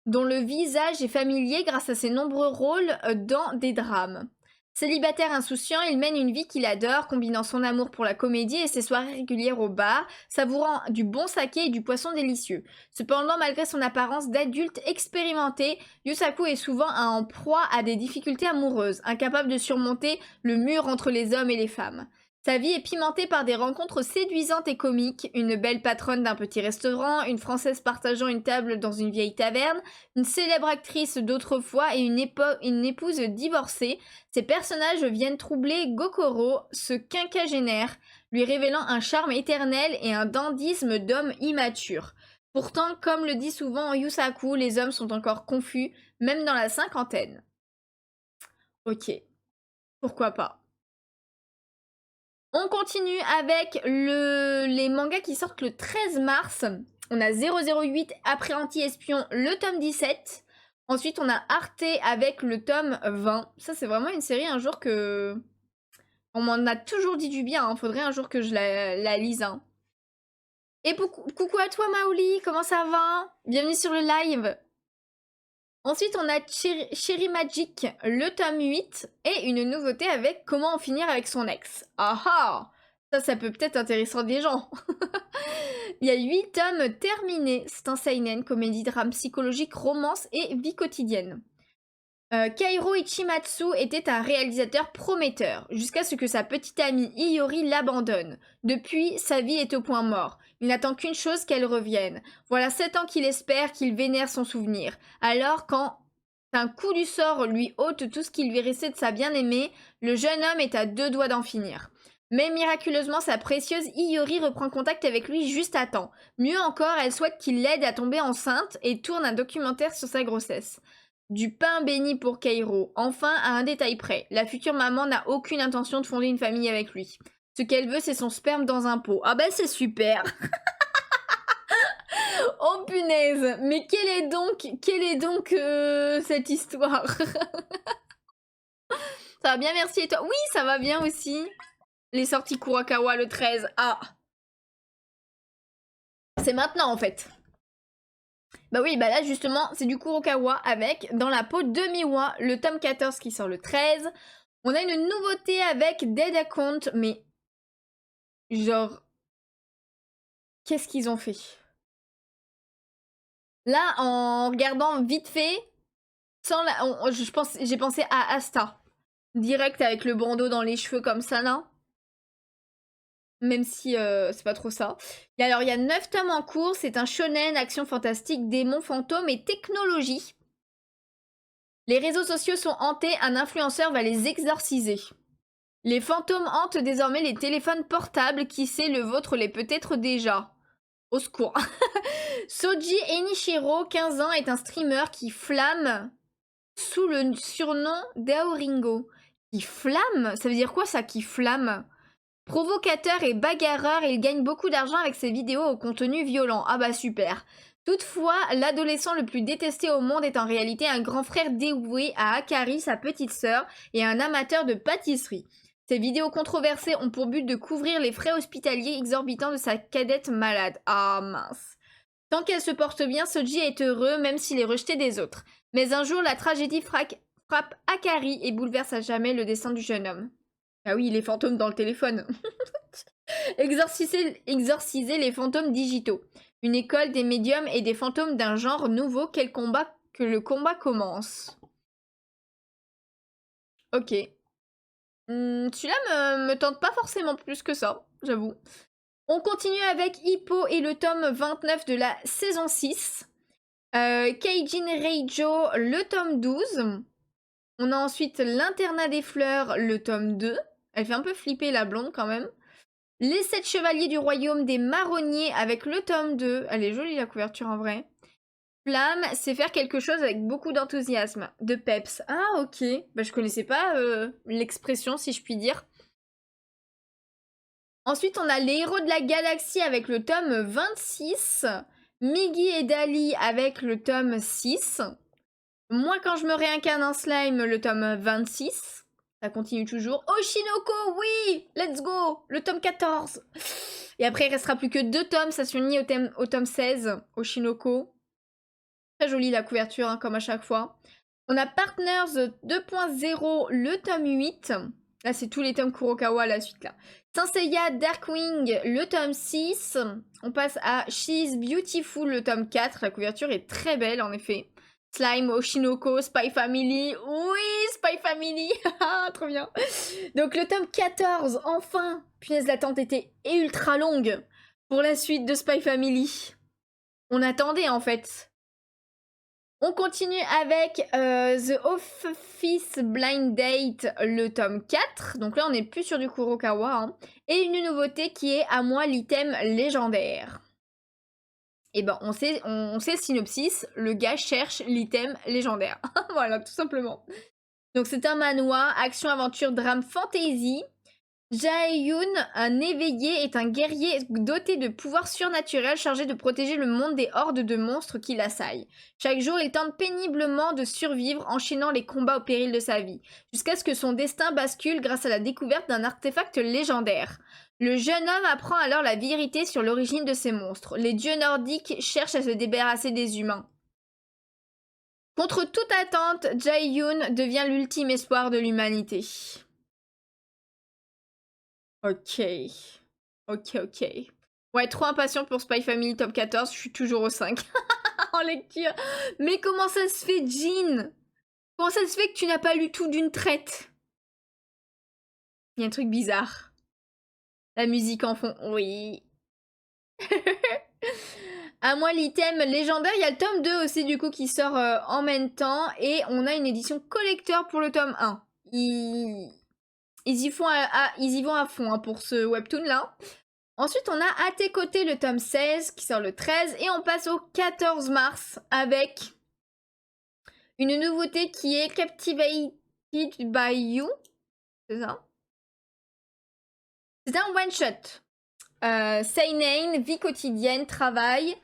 dont le visage est familier grâce à ses nombreux rôles dans des drames. Célibataire insouciant, il mène une vie qu'il adore, combinant son amour pour la comédie et ses soirées régulières au bar, savourant du bon saké et du poisson délicieux. Cependant, malgré son apparence d'adulte expérimenté, Yusaku est souvent en proie à des difficultés amoureuses, incapable de surmonter le mur entre les hommes et les femmes. Sa vie est pimentée par des rencontres séduisantes et comiques, une belle patronne d'un petit restaurant, une Française partageant une table dans une vieille taverne, une célèbre actrice d'autrefois et une épouse divorcée. Ces personnages viennent troubler Gokoro, ce quinquagénaire, lui révélant un charme éternel et un dandysme d'homme immature. Pourtant, comme le dit souvent Yusaku, les hommes sont encore confus, même dans la cinquantaine. Ok, pourquoi pas. On continue avec les mangas qui sortent le 13 mars. On a 008 Appréhenti Espion, le tome 17. Ensuite, on a Arte avec le tome 20. Ça, c'est vraiment une série un jour que... On m'en a toujours dit du bien. Hein. Faudrait un jour que je la lise. Hein. Et coucou à toi, Maoli. Comment ça va? Bienvenue sur le live. Ensuite, on a Cherry Magic, le tome 8, et une nouveauté avec Comment en finir avec son ex. Ah ah! Ça peut peut-être intéresser des gens. Il y a 8 tomes terminés. C'est un seinen, comédie, drame psychologique, romance et vie quotidienne. Kairo Ichimatsu était un réalisateur prometteur, jusqu'à ce que sa petite amie Iori l'abandonne. Depuis, sa vie est au point mort. Il n'attend qu'une chose, qu'elle revienne. Voilà 7 ans qu'il espère, qu'il vénère son souvenir. Alors, quand un coup du sort lui ôte tout ce qu'il lui restait de sa bien-aimée, le jeune homme est à 2 doigts d'en finir. Mais miraculeusement, sa précieuse Iori reprend contact avec lui juste à temps. Mieux encore, elle souhaite qu'il l'aide à tomber enceinte et tourne un documentaire sur sa grossesse. Du pain béni pour Kairo. Enfin, à un détail près, la future maman n'a aucune intention de fonder une famille avec lui. Ce qu'elle veut, c'est son sperme dans un pot. Ah bah c'est super. Oh punaise. Mais quelle est donc cette histoire? Ça va bien, merci, et toi? Oui, ça va bien aussi. Les sorties Kurokawa le 13. Ah. C'est maintenant en fait. Bah oui, bah là justement, c'est du Kurokawa avec Dans la peau de Miwa, le tome 14 qui sort le 13. On a une nouveauté avec Dead Account, mais genre, qu'est-ce qu'ils ont fait? Là, en regardant vite fait, sans la, j'ai pensé à Asta. Direct avec le bandeau dans les cheveux comme ça, là. Même si c'est pas trop ça. Et alors, il y a 9 tomes en cours. C'est un shonen, action fantastique, démons, fantômes et technologie. Les réseaux sociaux sont hantés, un influenceur va les exorciser. Les fantômes hantent désormais les téléphones portables, qui sait, le vôtre l'est peut-être déjà. Au secours. Soji Enichiro, 15 ans, est un streamer qui flamme sous le surnom d'Aoringo. Qui flamme? Ça veut dire quoi ça, qui flamme? Provocateur et bagarreur, il gagne beaucoup d'argent avec ses vidéos au contenu violent. Ah bah super. Toutefois, l'adolescent le plus détesté au monde est en réalité un grand frère dévoué à Akari, sa petite sœur, et un amateur de pâtisserie. Ces vidéos controversées ont pour but de couvrir les frais hospitaliers exorbitants de sa cadette malade. Ah mince. Tant qu'elle se porte bien, Soji est heureux, même s'il est rejeté des autres. Mais un jour, la tragédie frappe Akari et bouleverse à jamais le destin du jeune homme. Ah oui, les fantômes dans le téléphone. Exorciser les fantômes digitaux. Une école des médiums et des fantômes d'un genre nouveau que le combat commence. Ok. Celui-là me tente pas forcément plus que ça, j'avoue. On continue avec Hippo et le tome 29 de la saison 6. Keijin Reijo, le tome 12. On a ensuite l'internat des fleurs, le tome 2. Elle fait un peu flipper la blonde quand même. Les 7 chevaliers du royaume des marronniers avec le tome 2. Elle est jolie la couverture en vrai. Flamme, c'est faire quelque chose avec beaucoup d'enthousiasme, de peps. Ah ok, bah je connaissais pas l'expression si je puis dire. Ensuite on a les héros de la galaxie avec le tome 26. Migi et Dali avec le tome 6. Moi quand je me réincarne en slime, le tome 26. Ça continue toujours. Oshinoko, oui, let's go, le tome 14. Et après il restera plus que 2 tomes, ça se finit au tome 16, Oshinoko. Très jolie la couverture, hein, comme à chaque fois. On a Partners 2.0, le tome 8. Là, c'est tous les tomes Kurokawa, la suite, là. Saint Seiya Darkwing, le tome 6. On passe à She's Beautiful, le tome 4. La couverture est très belle, en effet. Slime, Oshinoko, Spy Family. Oui, Spy Family. Trop bien. Donc, le tome 14, enfin. Punaise, l'attente était ultra longue pour la suite de Spy Family. On attendait, en fait. On continue avec The Office Blind Date, le tome 4. Donc là, on n'est plus sur du Kurokawa. Hein. Et une nouveauté qui est à moi l'item légendaire. Et ben, on sait le synopsis. Le gars cherche l'item légendaire. Voilà, tout simplement. Donc c'est un manoir, action, aventure, drame, fantasy. Jae-yoon, un éveillé, est un guerrier doté de pouvoirs surnaturels chargé de protéger le monde des hordes de monstres qui l'assaillent. Chaque jour, il tente péniblement de survivre, enchaînant les combats au péril de sa vie, jusqu'à ce que son destin bascule grâce à la découverte d'un artefact légendaire. Le jeune homme apprend alors la vérité sur l'origine de ces monstres. Les dieux nordiques cherchent à se débarrasser des humains. Contre toute attente, Jae-yoon devient l'ultime espoir de l'humanité. Ok. Ouais, trop impatient pour Spy Family top 14, je suis toujours au 5 en lecture. Mais comment ça se fait, Jean? Comment ça se fait que tu n'as pas lu tout d'une traite? Il y a un truc bizarre. La musique en fond, oui. À moi l'item légendaire, il y a le tome 2 aussi du coup qui sort en même temps. Et on a une édition collector pour le tome 1. Ils y vont à fond hein, pour ce webtoon là. Ensuite, on a à tes côtés le tome 16 qui sort le 13 et on passe au 14 mars avec une nouveauté qui est Captivated by You. C'est ça? C'est un one-shot. Seinen, vie quotidienne, travail.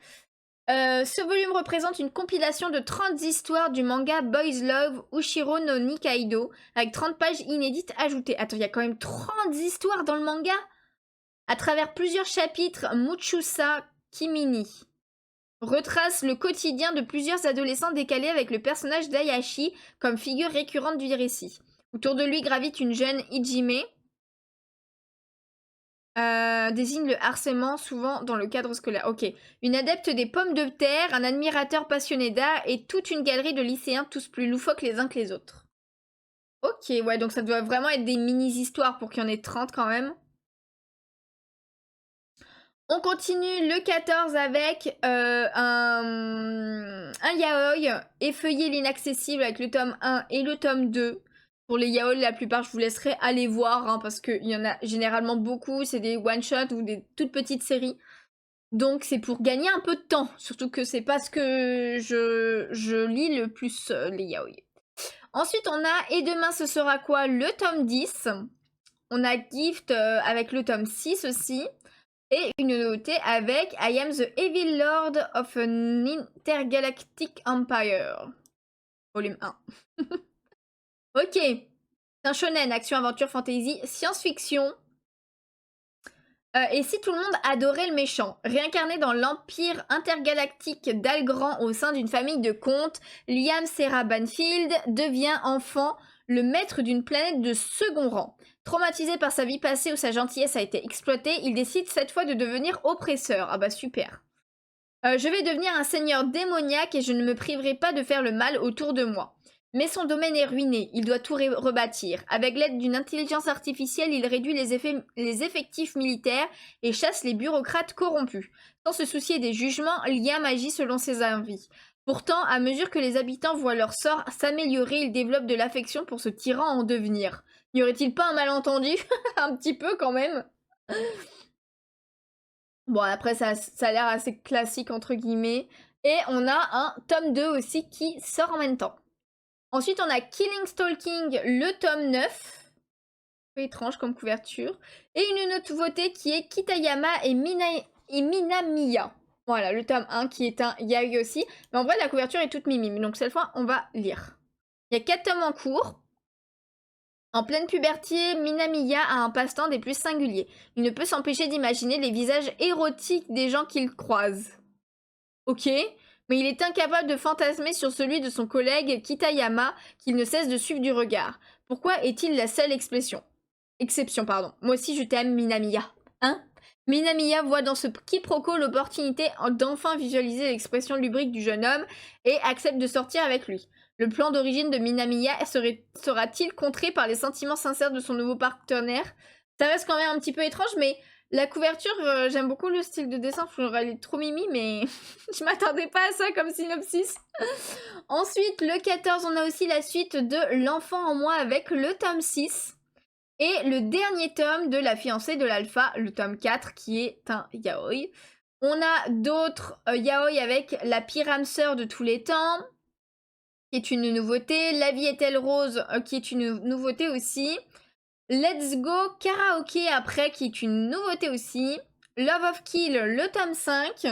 Ce volume représente une compilation de 30 histoires du manga Boys Love Ushiro no Nikaido avec 30 pages inédites ajoutées. Attends, il y a quand même 30 histoires dans le manga? À travers plusieurs chapitres, Muchusa Kimini retrace le quotidien de plusieurs adolescents décalés avec le personnage d'Ayashi comme figure récurrente du récit. Autour de lui gravite une jeune Hijime, désigne le harcèlement souvent dans le cadre scolaire. Ok. Une adepte des pommes de terre, un admirateur passionné d'art et toute une galerie de lycéens tous plus loufoques les uns que les autres. Ok, ouais, donc ça doit vraiment être des mini-histoires pour qu'il y en ait 30 quand même. On continue le 14 avec un yaoi, Effeuiller l'inaccessible avec le tome 1 et le tome 2. Pour les yaoi, la plupart, je vous laisserai aller voir hein, parce qu'il y en a généralement beaucoup. C'est des one-shots ou des toutes petites séries. Donc c'est pour gagner un peu de temps. Surtout que c'est pas ce que je lis le plus, les yaoi. Ensuite, on a Et demain, ce sera quoi? Le tome 10. On a Gift avec le tome 6 aussi. Et une nouveauté avec I am the Evil Lord of an Intergalactic Empire. Volume 1. Ok. C'est un shonen, action, aventure, fantasy, science-fiction. Et si tout le monde adorait le méchant? Réincarné dans l'empire intergalactique d'Algrand au sein d'une famille de contes, Liam Serra Banfield devient enfant le maître d'une planète de second rang. Traumatisé par sa vie passée où sa gentillesse a été exploitée, il décide cette fois de devenir oppresseur. Ah bah super. Je vais devenir un seigneur démoniaque et je ne me priverai pas de faire le mal autour de moi. Mais son domaine est ruiné, il doit tout rebâtir. Avec l'aide d'une intelligence artificielle, il réduit les effectifs militaires et chasse les bureaucrates corrompus. Sans se soucier des jugements, Liam agit selon ses envies. Pourtant, à mesure que les habitants voient leur sort s'améliorer, ils développent de l'affection pour ce tyran en devenir. N'y aurait-il pas un malentendu? Un petit peu quand même. Bon, après, ça a l'air assez classique, entre guillemets. Et on a un tome 2 aussi qui sort en même temps. Ensuite, on a Killing Stalking, le tome 9. Un peu étrange comme couverture. Et une nouveauté qui est Kitayama et Minamiya. Voilà, le tome 1 qui est un yaoi aussi. Mais en vrai, la couverture est toute mimime. Donc cette fois, on va lire. Il y a 4 tomes en cours. En pleine puberté, Minamiya a un passe-temps des plus singuliers. Il ne peut s'empêcher d'imaginer les visages érotiques des gens qu'il croise. Ok, mais il est incapable de fantasmer sur celui de son collègue Kitayama qu'il ne cesse de suivre du regard. Pourquoi est-il la seule exception? Moi aussi je t'aime, Minamiya. Hein? Minamiya voit dans ce quiproquo l'opportunité d'enfin visualiser l'expression lubrique du jeune homme et accepte de sortir avec lui. Le plan d'origine de Minamiya sera-t-il contré par les sentiments sincères de son nouveau partenaire? Ça reste quand même un petit peu étrange, mais la couverture, j'aime beaucoup le style de dessin. Elle est trop mimi, mais je m'attendais pas à ça comme synopsis. Ensuite, le 14, on a aussi la suite de L'enfant en moi avec le tome 6. Et le dernier tome de La fiancée de l'alpha, le tome 4, qui est un yaoi. On a d'autres yaoi avec La pire âme sœur de tous les temps, qui est une nouveauté. La vie est-elle rose, qui est une nouveauté aussi. Let's Go Karaoke après, qui est une nouveauté aussi. Love of Kill, le tome 5.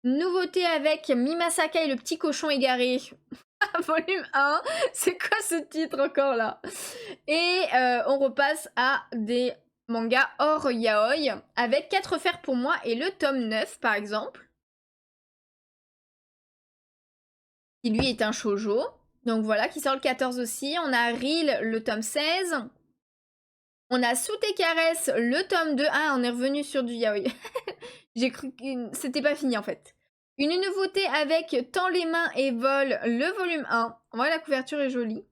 Nouveauté avec Mimasaka et le petit cochon égaré. Volume 1. C'est quoi ce titre encore là? Et on repasse à des mangas hors yaoi avec 4 fers pour moi et le tome 9 par exemple. Qui lui est un shoujo. Donc voilà, qui sort le 14 aussi. On a Reel, le tome 16. On a Sous tes caresses, le tome 2. Ah, on est revenu sur du yaoi. J'ai cru que c'était pas fini en fait. Une nouveauté avec Tends les mains et vole, le volume 1. Ouais, la couverture est jolie.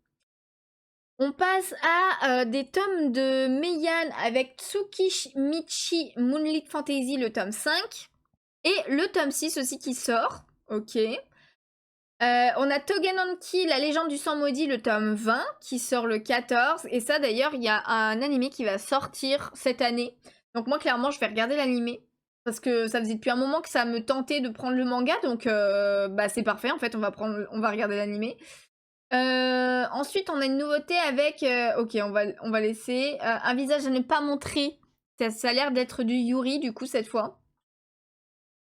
On passe à des tomes de Meian avec Tsukimichi Moonlit Fantasy, le tome 5. Et le tome 6 aussi qui sort. Ok. On a Togenanki, la légende du sang maudit, le tome 20, qui sort le 14. Et ça, d'ailleurs, il y a un animé qui va sortir cette année. Donc moi, clairement, je vais regarder l'animé. Parce que ça faisait depuis un moment que ça me tentait de prendre le manga. Donc, bah, c'est parfait. En fait, on va regarder l'animé. Ensuite, on a une nouveauté avec... ok, on va laisser. Un visage à ne pas montrer. Ça a l'air d'être du Yuri, du coup, cette fois.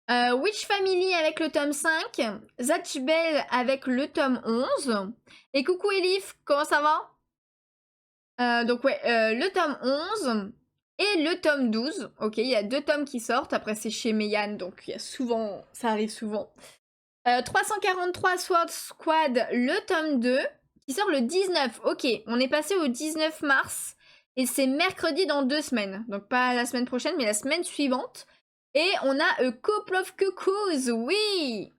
Witch Family avec le tome 5, Zatch Bell avec le tome 11, et coucou Elif, comment ça va? Donc ouais, le tome 11 et le tome 12, ok, il y a 2 tomes qui sortent, après c'est chez Meian, donc il y a souvent, ça arrive souvent. 343 Sword Squad, le tome 2, qui sort le 19, ok, on est passé au 19 mars, et c'est mercredi dans 2 semaines, donc pas la semaine prochaine, mais la semaine suivante. Et on a Couple of Cuckoos, oui.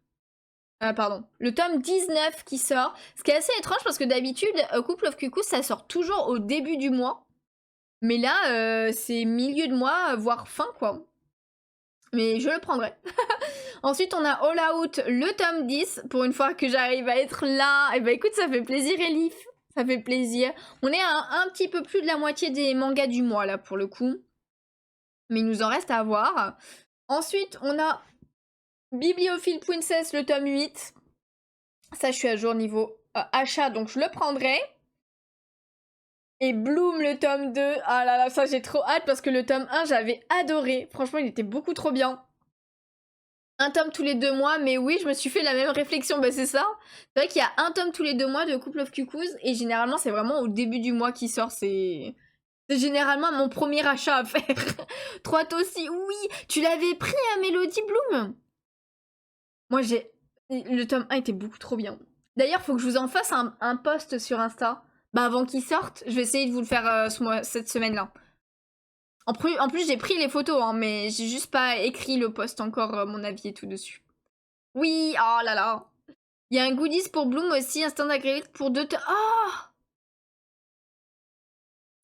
Pardon, le tome 19 qui sort. Ce qui est assez étrange parce que d'habitude, Couple of Cuckoos, ça sort toujours au début du mois. Mais là, c'est milieu de mois, voire fin, quoi. Mais je le prendrai. Ensuite, on a All Out, le tome 10. Pour une fois que j'arrive à être là. Et bah écoute, ça fait plaisir, Elif. Ça fait plaisir. On est à un petit peu plus de la moitié des mangas du mois, là, pour le coup. Mais il nous en reste à voir. Ensuite, on a Bibliophile Princess, le tome 8. Ça, je suis à jour niveau achat, donc je le prendrai. Et Bloom, le tome 2. Ah là là, ça, j'ai trop hâte parce que le tome 1, j'avais adoré. Franchement, il était beaucoup trop bien. Un tome tous les 2 mois, mais oui, je me suis fait la même réflexion. Bah, c'est ça. C'est vrai qu'il y a un tome tous les 2 mois de Couple of Cuckoos. Et généralement, c'est vraiment au début du mois qui sort. C'est généralement mon premier achat à faire. 3 aussi, oui. Tu l'avais pris à Melody Bloom? Moi, le tome 1 était beaucoup trop bien. D'ailleurs, faut que je vous en fasse un post sur Insta. Bah, avant qu'il sorte, je vais essayer de vous le faire cette semaine-là. En plus, j'ai pris les photos, hein, mais j'ai juste pas écrit le post encore, mon avis et tout dessus. Oui, oh là là. Il y a un goodies pour Bloom aussi, un stand agréable pour 2 tomes. Oh,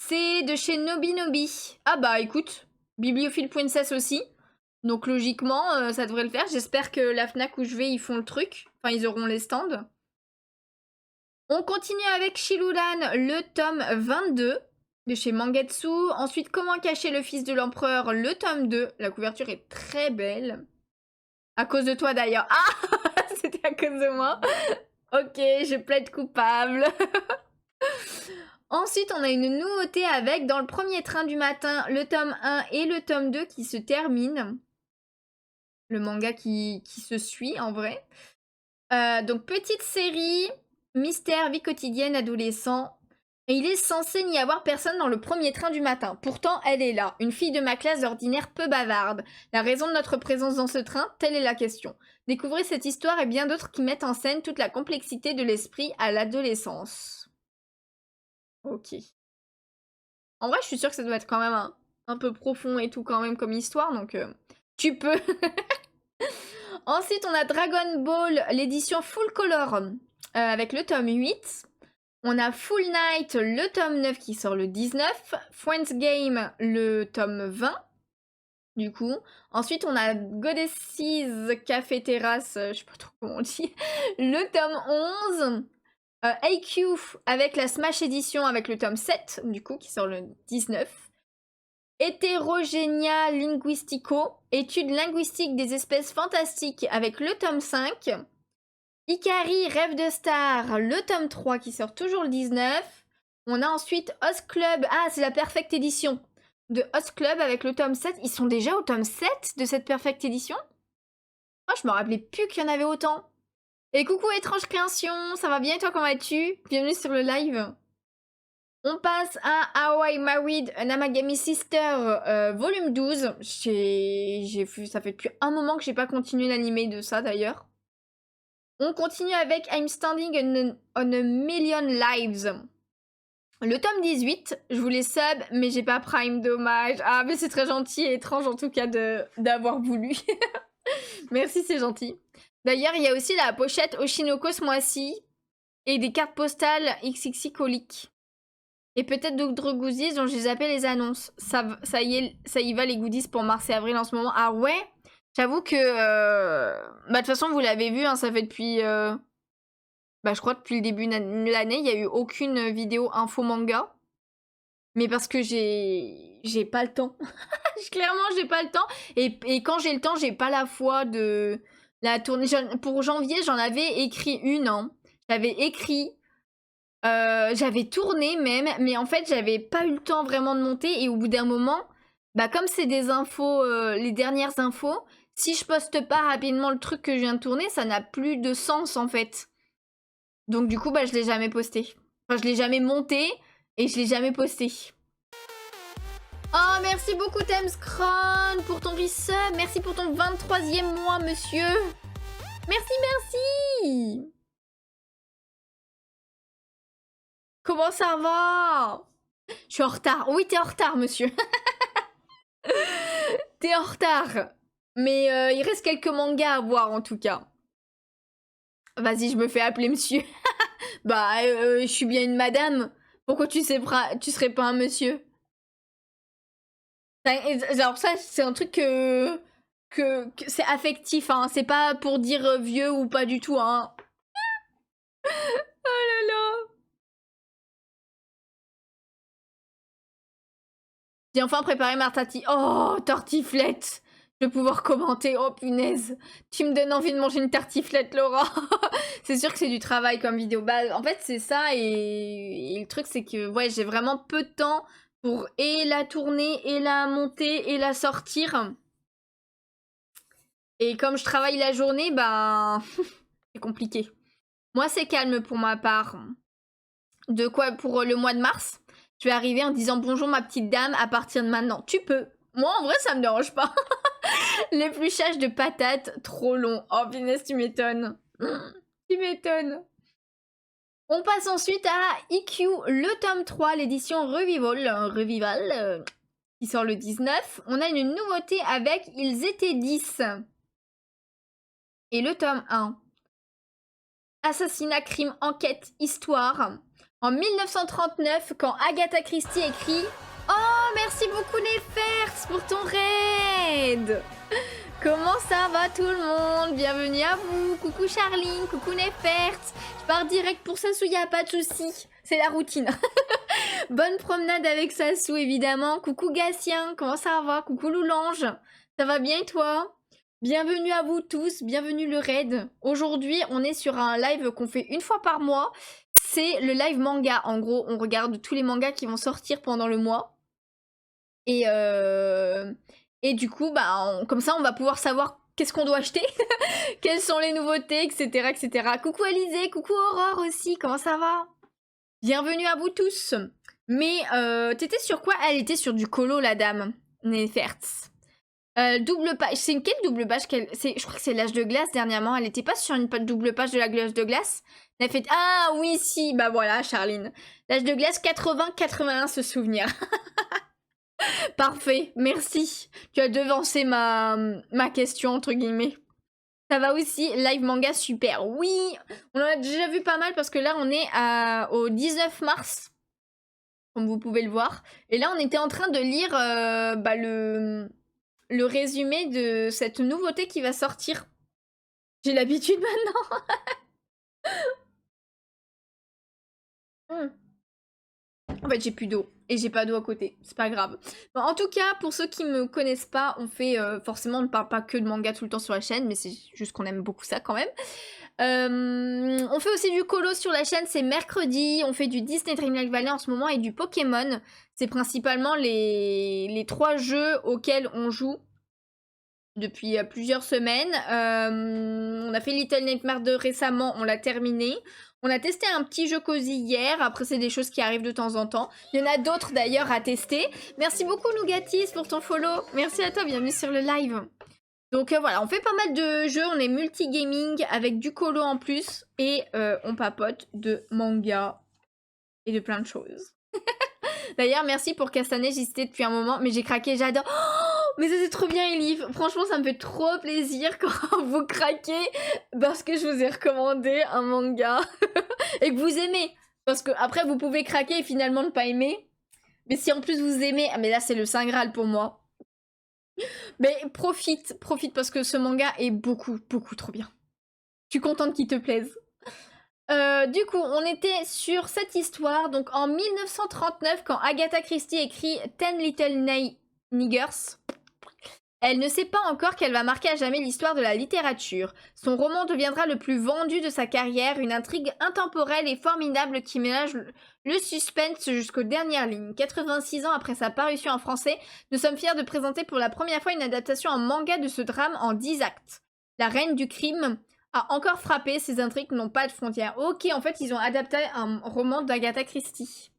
c'est de chez Nobi Nobi. Ah bah écoute, Bibliophile Princess aussi. Donc logiquement, ça devrait le faire. J'espère que la Fnac où je vais, ils font le truc. Enfin, ils auront les stands. On continue avec Shirulan, le tome 22 de chez Mangetsu. Ensuite, Comment cacher le fils de l'empereur, le tome 2. La couverture est très belle. À cause de toi d'ailleurs. Ah, c'était à cause de moi. Ok, je plaide coupable. Ensuite, on a une nouveauté avec, dans le premier train du matin, le tome 1 et le tome 2 qui se terminent. Le manga qui se suit en vrai. Donc, petite série, mystère, vie quotidienne, adolescent. Et il est censé n'y avoir personne dans le premier train du matin. Pourtant, elle est là, une fille de ma classe d'ordinaire peu bavarde. La raison de notre présence dans ce train, telle est la question. Découvrez cette histoire et bien d'autres qui mettent en scène toute la complexité de l'esprit à l'adolescence. Ok. En vrai, je suis sûre que ça doit être quand même un peu profond et tout quand même comme histoire, donc tu peux. Ensuite, on a Dragon Ball, l'édition full color, avec le tome 8. On a Full Night, le tome 9 qui sort le 19. Friends Game, le tome 20. Du coup. Ensuite, on a Goddesses Café Terrasse, je sais pas trop comment on dit, le tome 11. AQ avec la Smash Edition avec le tome 7, du coup, qui sort le 19. Hétérogénia Linguistico, étude linguistique des espèces fantastiques avec le tome 5. Ikari, Rêve de Star, le tome 3 qui sort toujours le 19. On a ensuite Host Club, ah c'est la Perfect Edition de Host Club avec le tome 7. Ils sont déjà au tome 7 de cette Perfect Edition? Moi je me rappelais plus qu'il y en avait autant. Et coucou étrange création, ça va bien et toi, comment vas-tu? Bienvenue sur le live. On passe à How I Married an Amagami Sister volume 12. Ça fait depuis un moment que j'ai pas continué l'animé de ça d'ailleurs. On continue avec I'm Standing on a Million Lives. Le tome 18, je voulais sub, mais j'ai pas Prime, dommage. Ah, mais c'est très gentil et étrange en tout cas d'avoir voulu. Merci, c'est gentil. D'ailleurs, il y a aussi la pochette Oshinoko ce mois-ci et des cartes postales XXI coliques. Et peut-être d'autres goodies dont j'ai zappé les annonces. Ça y va les goodies pour mars et avril en ce moment. Ah ouais? J'avoue que... Bah de toute façon, vous l'avez vu, hein, ça fait depuis... Bah je crois depuis le début de l'année, il n'y a eu aucune vidéo info manga. Mais parce que j'ai pas le temps. Clairement, j'ai pas le temps. Et quand j'ai le temps, j'ai pas la foi de la tournée. Pour janvier, j'en avais écrit une. Hein. J'avais écrit... j'avais tourné même, mais en fait j'avais pas eu le temps vraiment de monter et au bout d'un moment, bah comme c'est des infos, les dernières infos, si je poste pas rapidement le truc que je viens de tourner, ça n'a plus de sens en fait. Donc du coup bah je l'ai jamais posté. Enfin je l'ai jamais monté et je l'ai jamais posté. Oh merci beaucoup Temskron pour ton resub, merci pour ton 23e mois monsieur. Merci, merci. Comment ça va? Je suis en retard. Oui, t'es en retard, monsieur. T'es en retard. Mais il reste quelques mangas à voir, en tout cas. Vas-y, je me fais appeler monsieur. Bah, je suis bien une madame. Pourquoi tu serais pas un monsieur? Alors ça, c'est un truc que c'est affectif, hein. C'est pas pour dire vieux ou pas du tout, hein. Oh là là. J'ai enfin préparé ma Oh, tartiflette. Je vais pouvoir commenter. Oh punaise. Tu me donnes envie de manger une tartiflette, Laura. C'est sûr que c'est du travail comme vidéo. Bah, en fait, c'est ça. Et le truc, c'est que ouais, j'ai vraiment peu de temps pour et la tourner, et la monter, et la sortir. Et comme je travaille la journée, bah... c'est compliqué. Moi, c'est calme pour ma part. De quoi pour le mois de mars? Je vais arriver en disant bonjour ma petite dame à partir de maintenant. Tu peux. Moi, en vrai, ça me dérange pas. L'épluchage de patates, trop long. Oh, punaise, tu m'étonnes. Tu m'étonnes. On passe ensuite à IQ, le tome 3, l'édition Revival, qui sort le 19. On a une nouveauté avec Ils étaient 10. Et le tome 1. Assassinat, crime, enquête, histoire. En 1939, quand Agatha Christie écrit « Oh, merci beaucoup Nefertz pour ton raid !» Comment ça va tout le monde? Bienvenue à vous. Coucou Charline, coucou Nefertz. Je pars direct pour Sassou, y a pas de souci. C'est la routine. Bonne promenade avec Sassou, évidemment. Coucou Gatien, comment ça va? Coucou Loulange. Ça va bien et toi? Bienvenue à vous tous, bienvenue le raid. Aujourd'hui, on est sur un live qu'on fait une fois par mois. C'est le live manga. En gros, on regarde tous les mangas qui vont sortir pendant le mois. Et du coup, bah, comme ça, on va pouvoir savoir qu'est-ce qu'on doit acheter, quelles sont les nouveautés, etc., etc. Coucou Alizé, coucou Aurore aussi, comment ça va? Bienvenue à vous tous. Mais t'étais sur quoi? Elle était sur du colo, la dame. Nefertz. Double page. C'est une quelle double page je crois que c'est l'âge de glace dernièrement. Elle était pas sur une double page de la glace de glace. Elle a fait... Ah oui, si. Bah voilà, Charline. L'âge de glace 80-81, ce souvenir. Parfait, merci. Tu as devancé ma question, entre guillemets. Ça va aussi, live manga super. Oui, on en a déjà vu pas mal parce que là, on est au 19 mars. Comme vous pouvez le voir. Et là, on était en train de lire bah, le résumé de cette nouveauté qui va sortir. J'ai l'habitude maintenant. En fait, j'ai plus d'eau. Et j'ai pas d'eau à côté. C'est pas grave. Bon, en tout cas, pour ceux qui me connaissent pas, on fait... forcément, on ne parle pas que de manga tout le temps sur la chaîne. Mais c'est juste qu'on aime beaucoup ça quand même. On fait aussi du colo sur la chaîne. C'est mercredi. On fait du Disney Dreamlight Valley en ce moment. Et du Pokémon. C'est principalement les 3 jeux auxquels on joue depuis plusieurs semaines. On a fait Little Nightmares 2 récemment, on l'a terminé. On a testé un petit jeu cosy hier, après c'est des choses qui arrivent de temps en temps. Il y en a d'autres d'ailleurs à tester. Merci beaucoup Nougatis pour ton follow. Merci à toi, bienvenue sur le live. Donc voilà, on fait pas mal de jeux, on est multi-gaming avec du colo en plus. Et on papote de manga et de plein de choses. D'ailleurs, merci pour Castanet, j'y étais depuis un moment, mais j'ai craqué, j'adore. Oh, mais ça c'est trop bien, Elif. Franchement, ça me fait trop plaisir quand vous craquez parce que je vous ai recommandé un manga et que vous aimez. Parce que après, vous pouvez craquer et finalement ne pas aimer. Mais si en plus vous aimez, ah mais là c'est le Saint Graal pour moi. Mais profite parce que ce manga est beaucoup trop bien. Je suis contente qu'il te plaise. Du coup, on était sur cette histoire, donc en 1939, quand Agatha Christie écrit Ten Little Niggers, elle ne sait pas encore qu'elle va marquer à jamais l'histoire de la littérature. Son roman deviendra le plus vendu de sa carrière, une intrigue intemporelle et formidable qui mélange le suspense jusqu'aux dernières lignes. 86 ans après sa parution en français, nous sommes fiers de présenter pour la première fois une adaptation en manga de ce drame en 10 actes. La reine du crime a encore frappé, ces intrigues n'ont pas de frontières. Ok, en fait, ils ont adapté un roman d'Agatha Christie.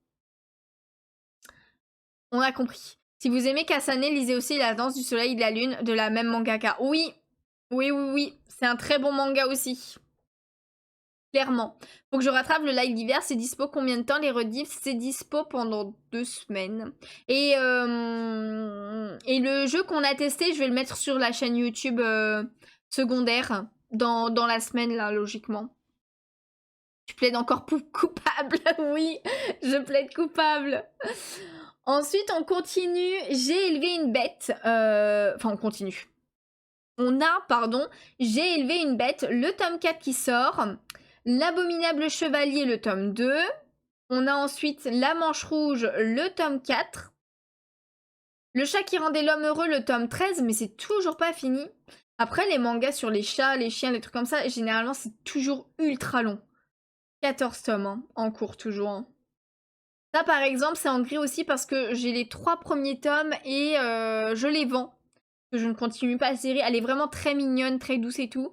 On a compris. Si vous aimez Kasane, lisez aussi La Danse du Soleil et de la Lune de la même mangaka. Oui, c'est un très bon manga aussi. Clairement. Faut que je rattrape le live d'hiver, c'est dispo combien de temps? Les rediffs, c'est dispo pendant 2 semaines. Et le jeu qu'on a testé, je vais le mettre sur la chaîne YouTube secondaire dans la semaine là, logiquement. Tu plaides encore coupable? Oui, je plaide coupable. Ensuite, on continue. J'ai élevé une bête. Enfin, on continue. J'ai élevé une bête. Le tome 4 qui sort. L'abominable chevalier, le tome 2. On a ensuite La Manche Rouge, le tome 4. Le chat qui rendait l'homme heureux, le tome 13. Mais c'est toujours pas fini. Après, les mangas sur les chats, les chiens, les trucs comme ça, généralement, c'est toujours ultra long. 14 tomes, hein, en cours toujours. Hein. Ça, par exemple, c'est en gris aussi parce que j'ai les 3 premiers tomes et je les vends. Que je ne continue pas la série. Elle est vraiment très mignonne, très douce et tout.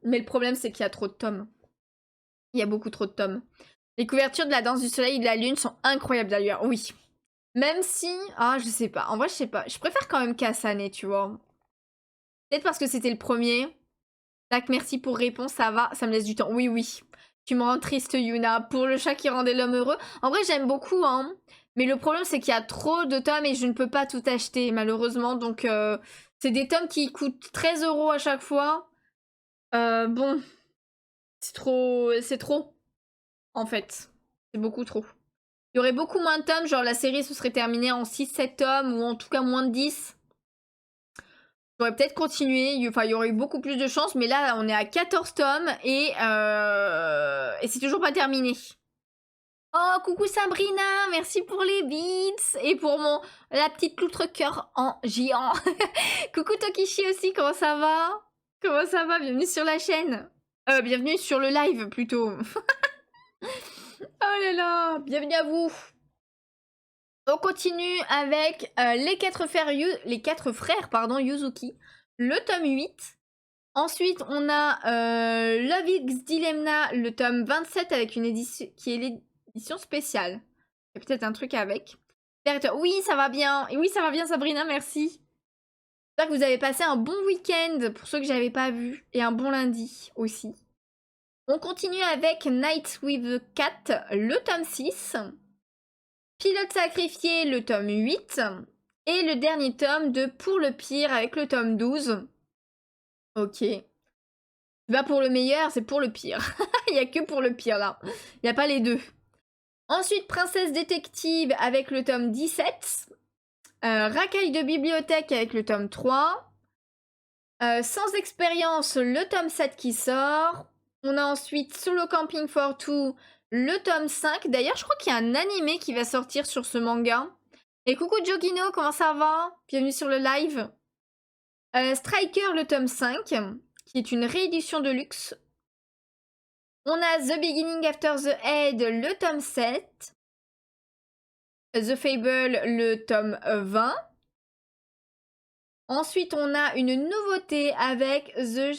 Mais le problème, c'est qu'il y a trop de tomes. Il y a beaucoup trop de tomes. Les couvertures de La Danse du Soleil et de la Lune sont incroyables d'ailleurs, oui. Même si... Ah, je sais pas. En vrai, je sais pas. Je préfère quand même Kasane, tu vois. Peut-être parce que c'était le premier. Tac, merci pour réponse, ça va. Ça me laisse du temps. Oui. Tu me rends triste, Yuna. Pour le chat qui rendait l'homme heureux. En vrai, j'aime beaucoup, hein. Mais le problème, c'est qu'il y a trop de tomes et je ne peux pas tout acheter, malheureusement. Donc, c'est des tomes qui coûtent 13 € à chaque fois. Bon. C'est trop. En fait. C'est beaucoup trop. Il y aurait beaucoup moins de tomes. Genre, la série se serait terminée en 6-7 tomes. Ou en tout cas, moins de 10. J'aurais peut-être continué, enfin il y aurait eu beaucoup plus de chance, mais là on est à 14 tomes et c'est toujours pas terminé. Oh coucou Sabrina, merci pour les beats et pour la petite loutre cœur en géant. Coucou Tokishi aussi, comment ça va? Comment ça va? Bienvenue sur la chaîne. Bienvenue sur le live plutôt. Oh là là, bienvenue à vous. On continue avec les 4 frères, Yuzuki, le tome 8. Ensuite, on a Love X Dilemma, le tome 27 avec une édition qui est l'édition spéciale. Il y a peut-être un truc avec. Oui, ça va bien. Et oui, ça va bien, Sabrina, merci. J'espère que vous avez passé un bon week-end pour ceux que j'avais pas vus. Et un bon lundi aussi. On continue avec Night with the Cat, le tome 6. Pilote sacrifié, le tome 8. Et le dernier tome de Pour le pire avec le tome 12. Ok. Tu vas pour le meilleur, c'est pour le pire. Il n'y a que pour le pire là. Il n'y a pas les deux. Ensuite, Princesse détective avec le tome 17. Racaille de bibliothèque avec le tome 3. Sans expérience, le tome 7 qui sort. On a ensuite Solo Camping for Two, le tome 5. D'ailleurs, je crois qu'il y a un animé qui va sortir sur ce manga. Et coucou Jogino, comment ça va? Bienvenue sur le live. Striker, le tome 5, qui est une réédition de luxe. On a The Beginning After the Head, le tome 7. The Fable, le tome 20. Ensuite, on a une nouveauté avec The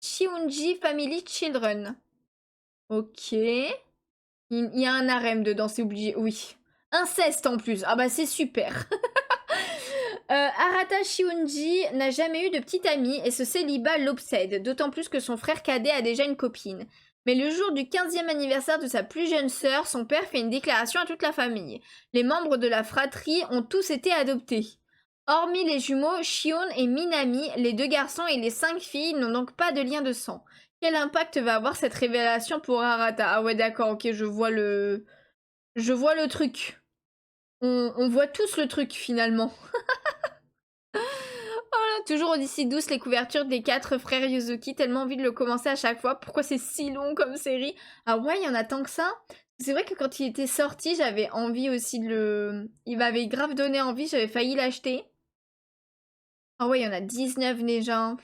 Chiunji Family Children. Ok. Il y a un harem dedans, c'est obligé. Oui. Inceste en plus. Ah bah c'est super. Arata Shiunji n'a jamais eu de petite amie et ce célibat l'obsède, d'autant plus que son frère cadet a déjà une copine. Mais le jour du 15e anniversaire de sa plus jeune sœur, son père fait une déclaration à toute la famille. Les membres de la fratrie ont tous été adoptés. Hormis les jumeaux Shion et Minami, les 2 garçons et les 5 filles n'ont donc pas de lien de sang. Quel impact va avoir cette révélation pour Arata? Ah ouais d'accord, ok, je vois le truc. On voit tous le truc finalement. Voilà, toujours Odyssey douce, les couvertures des 4 frères Yuzuki, tellement envie de le commencer à chaque fois. Pourquoi c'est si long comme série? Ah ouais, il y en a tant que ça? C'est vrai que quand il était sorti, j'avais envie aussi de le... Il m'avait grave donné envie, j'avais failli l'acheter. Ah ouais, il y en a 19 déjà.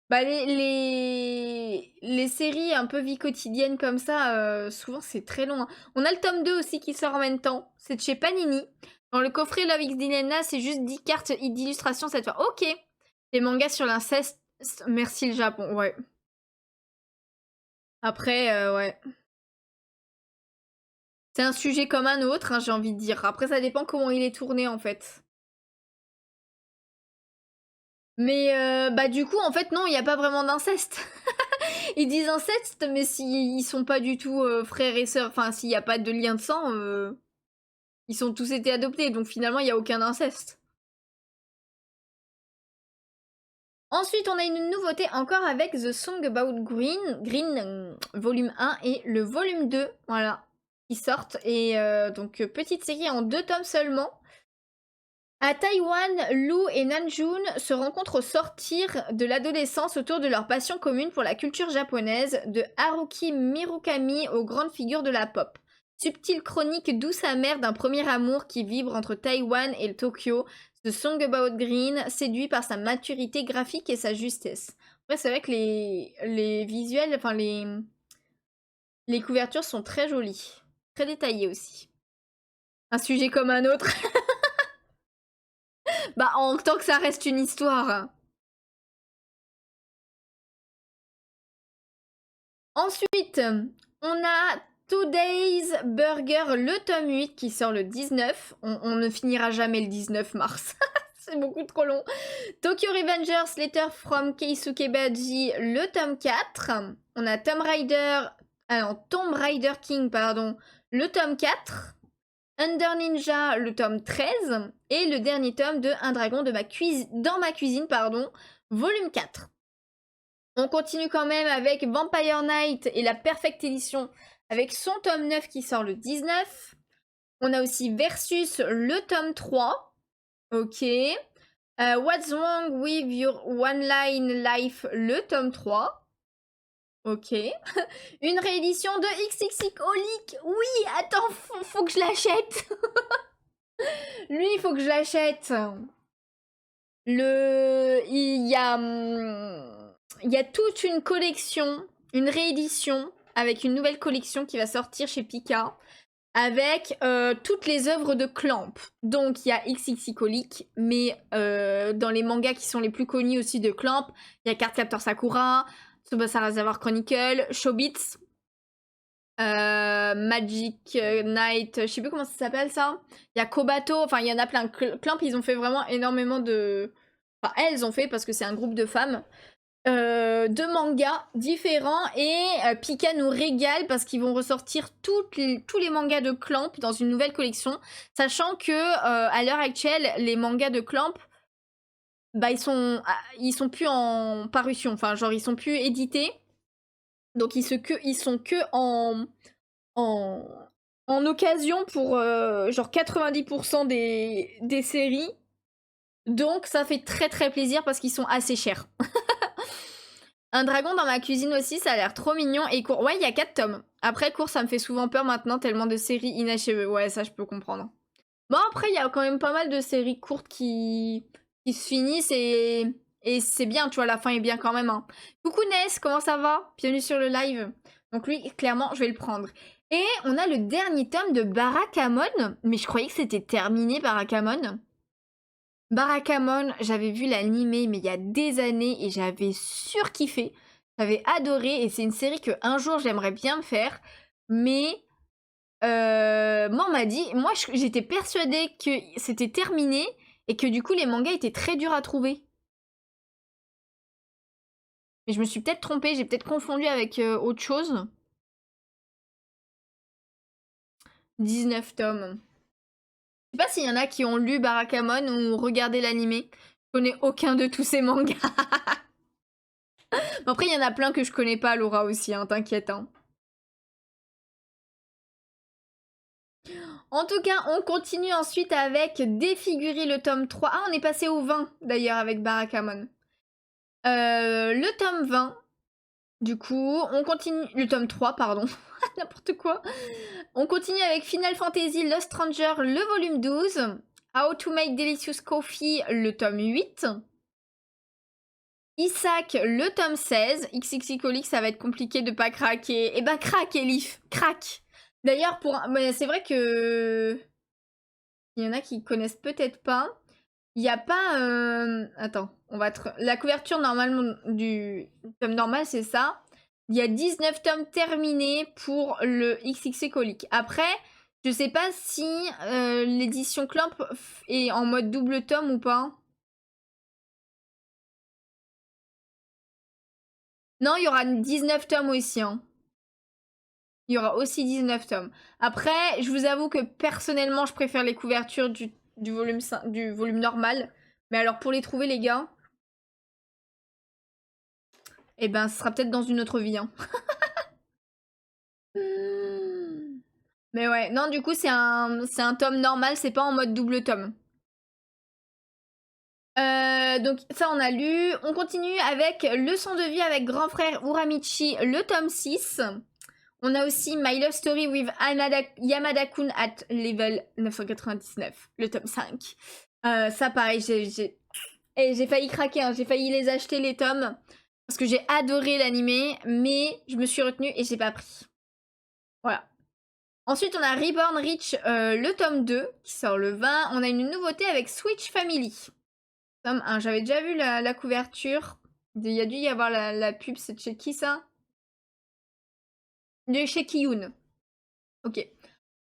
Bah les séries un peu vie quotidienne comme ça, souvent c'est très long, hein. On a le tome 2 aussi qui sort en même temps, c'est de chez Panini. Dans le coffret Love X Dinena, c'est juste 10 cartes d'illustration cette fois. Ok. Les mangas sur l'inceste, merci le Japon, ouais. Après, ouais. C'est un sujet comme un autre, hein, j'ai envie de dire. Après, ça dépend comment il est tourné en fait. Mais bah du coup, en fait, non, il n'y a pas vraiment d'inceste. Ils disent inceste, mais s'ils sont pas du tout frères et sœurs, enfin, s'il n'y a pas de lien de sang, ils sont tous été adoptés, donc finalement, il n'y a aucun inceste. Ensuite, on a une nouveauté encore avec The Song About Green volume 1 et le volume 2, voilà, qui sortent. Et donc, petite série en 2 tomes seulement. À Taïwan, Lou et Namjoon se rencontrent au sortir de l'adolescence autour de leur passion commune pour la culture japonaise, de Haruki Murakami aux grandes figures de la pop. Subtile chronique douce amère d'un premier amour qui vibre entre Taïwan et le Tokyo, The Song About Green séduit par sa maturité graphique et sa justesse. Après, c'est vrai que les visuels, enfin les couvertures sont très jolies, très détaillées aussi. Un sujet comme un autre. Bah, en tant que ça reste une histoire. Ensuite, on a Today's Burger, le tome 8 qui sort le 19. On ne finira jamais le 19 mars. C'est beaucoup trop long. Tokyo Revengers, Letter from Keisuke Baji, le tome 4. On a Tomb Raider King, pardon, le tome 4. Under Ninja, le tome 13. Et le dernier tome de Un dragon dans ma cuisine, pardon, volume 4. On continue quand même avec Vampire Knight et la Perfect Edition avec son tome 9 qui sort le 19. On a aussi Versus le tome 3. Ok. What's Wrong with Your One Line Life le tome 3. Ok. Une réédition de XXXholic. Oui, attends, faut que je l'achète. Lui, il faut que je l'achète. Il y a toute une collection, une réédition avec une nouvelle collection qui va sortir chez Pika avec toutes les œuvres de Clamp. Donc il y a XXXholic, mais dans les mangas qui sont les plus connus aussi de Clamp, il y a Cardcaptor Sakura, Tsubasa Reservoir Chronicle, Shobits, Magic Knight, je sais plus comment ça s'appelle ça. Il y a Kobato, enfin il y en a plein. Clamp, ils ont fait vraiment énormément de... Enfin elles ont fait parce que c'est un groupe de femmes. De mangas différents et Pika nous régale parce qu'ils vont ressortir tous les mangas de Clamp dans une nouvelle collection, sachant que à l'heure actuelle les mangas de Clamp bah ils sont plus en parution, enfin genre ils sont plus édités, donc ils sont que en occasion pour genre 90% des séries, donc ça fait très très plaisir parce qu'ils sont assez chers. Un dragon dans ma cuisine aussi, ça a l'air trop mignon et court. Ouais, il y a 4 tomes. Après, court, ça me fait souvent peur maintenant, tellement de séries inachevées. Ouais, ça, je peux comprendre. Bon, après, il y a quand même pas mal de séries courtes qui se finissent et c'est bien, tu vois, la fin est bien quand même. Hein. Coucou Ness, comment ça va? Bienvenue sur le live. Donc lui, clairement, je vais le prendre. Et on a le dernier tome de Barakamon, mais je croyais que c'était terminé, Barakamon. Barakamon, j'avais vu l'animé mais il y a des années et j'avais surkiffé. J'avais adoré et c'est une série que un jour j'aimerais bien me faire. Mais moi on m'a dit, moi j'étais persuadée que c'était terminé et que du coup les mangas étaient très durs à trouver. Mais je me suis peut-être trompée, j'ai peut-être confondu avec autre chose. 19 tomes. Je sais pas s'il y en a qui ont lu Barakamon ou regardé l'animé. Je connais aucun de tous ces mangas. Bon, après, il y en a plein que je connais pas, Laura aussi, hein, t'inquiète. Hein. En tout cas, on continue ensuite avec Défigurer le tome 3. Ah, on est passé au 20 d'ailleurs avec Barakamon. Le tome 20. Du coup, on continue. Le tome 3, pardon. N'importe quoi. On continue avec Final Fantasy Lost Stranger, le volume 12. How to Make Delicious Coffee, le tome 8. Isaac, le tome 16. XXXolic, ça va être compliqué de pas craquer. Eh ben, craque, Elif. Craque. D'ailleurs, c'est vrai que... Il y en a qui connaissent peut-être pas. Il n'y a pas... Attends, on va... La couverture, normalement, du tome normal, c'est ça. Il y a 19 tomes terminés pour le XXXolic. Après, je sais pas si l'édition Clamp est en mode double tome ou pas. Non, il y aura 19 tomes aussi. Hein. Il y aura aussi 19 tomes. Après, je vous avoue que personnellement, je préfère les couvertures du volume normal. Mais alors, pour les trouver, les gars... Eh ben, ce sera peut-être dans une autre vie. Hein. Mais ouais, non, du coup, c'est un tome normal, c'est pas en mode double tome. Donc ça on a lu. On continue avec Leçon de vie avec grand frère Uramichi, le tome 6. On a aussi My Love Story with Yamada-kun at level 999, le tome 5. Ça pareil, j'ai failli craquer, hein. J'ai failli les acheter les tomes. Parce que j'ai adoré l'animé, mais je me suis retenue et j'ai pas pris. Voilà. Ensuite, on a Reborn Reach, le tome 2, qui sort le 20. On a une nouveauté avec Switch Family. Tome 1, j'avais déjà vu la couverture. Il y a dû y avoir la pub, c'est de chez qui ça? De chez Kiyun. Ok.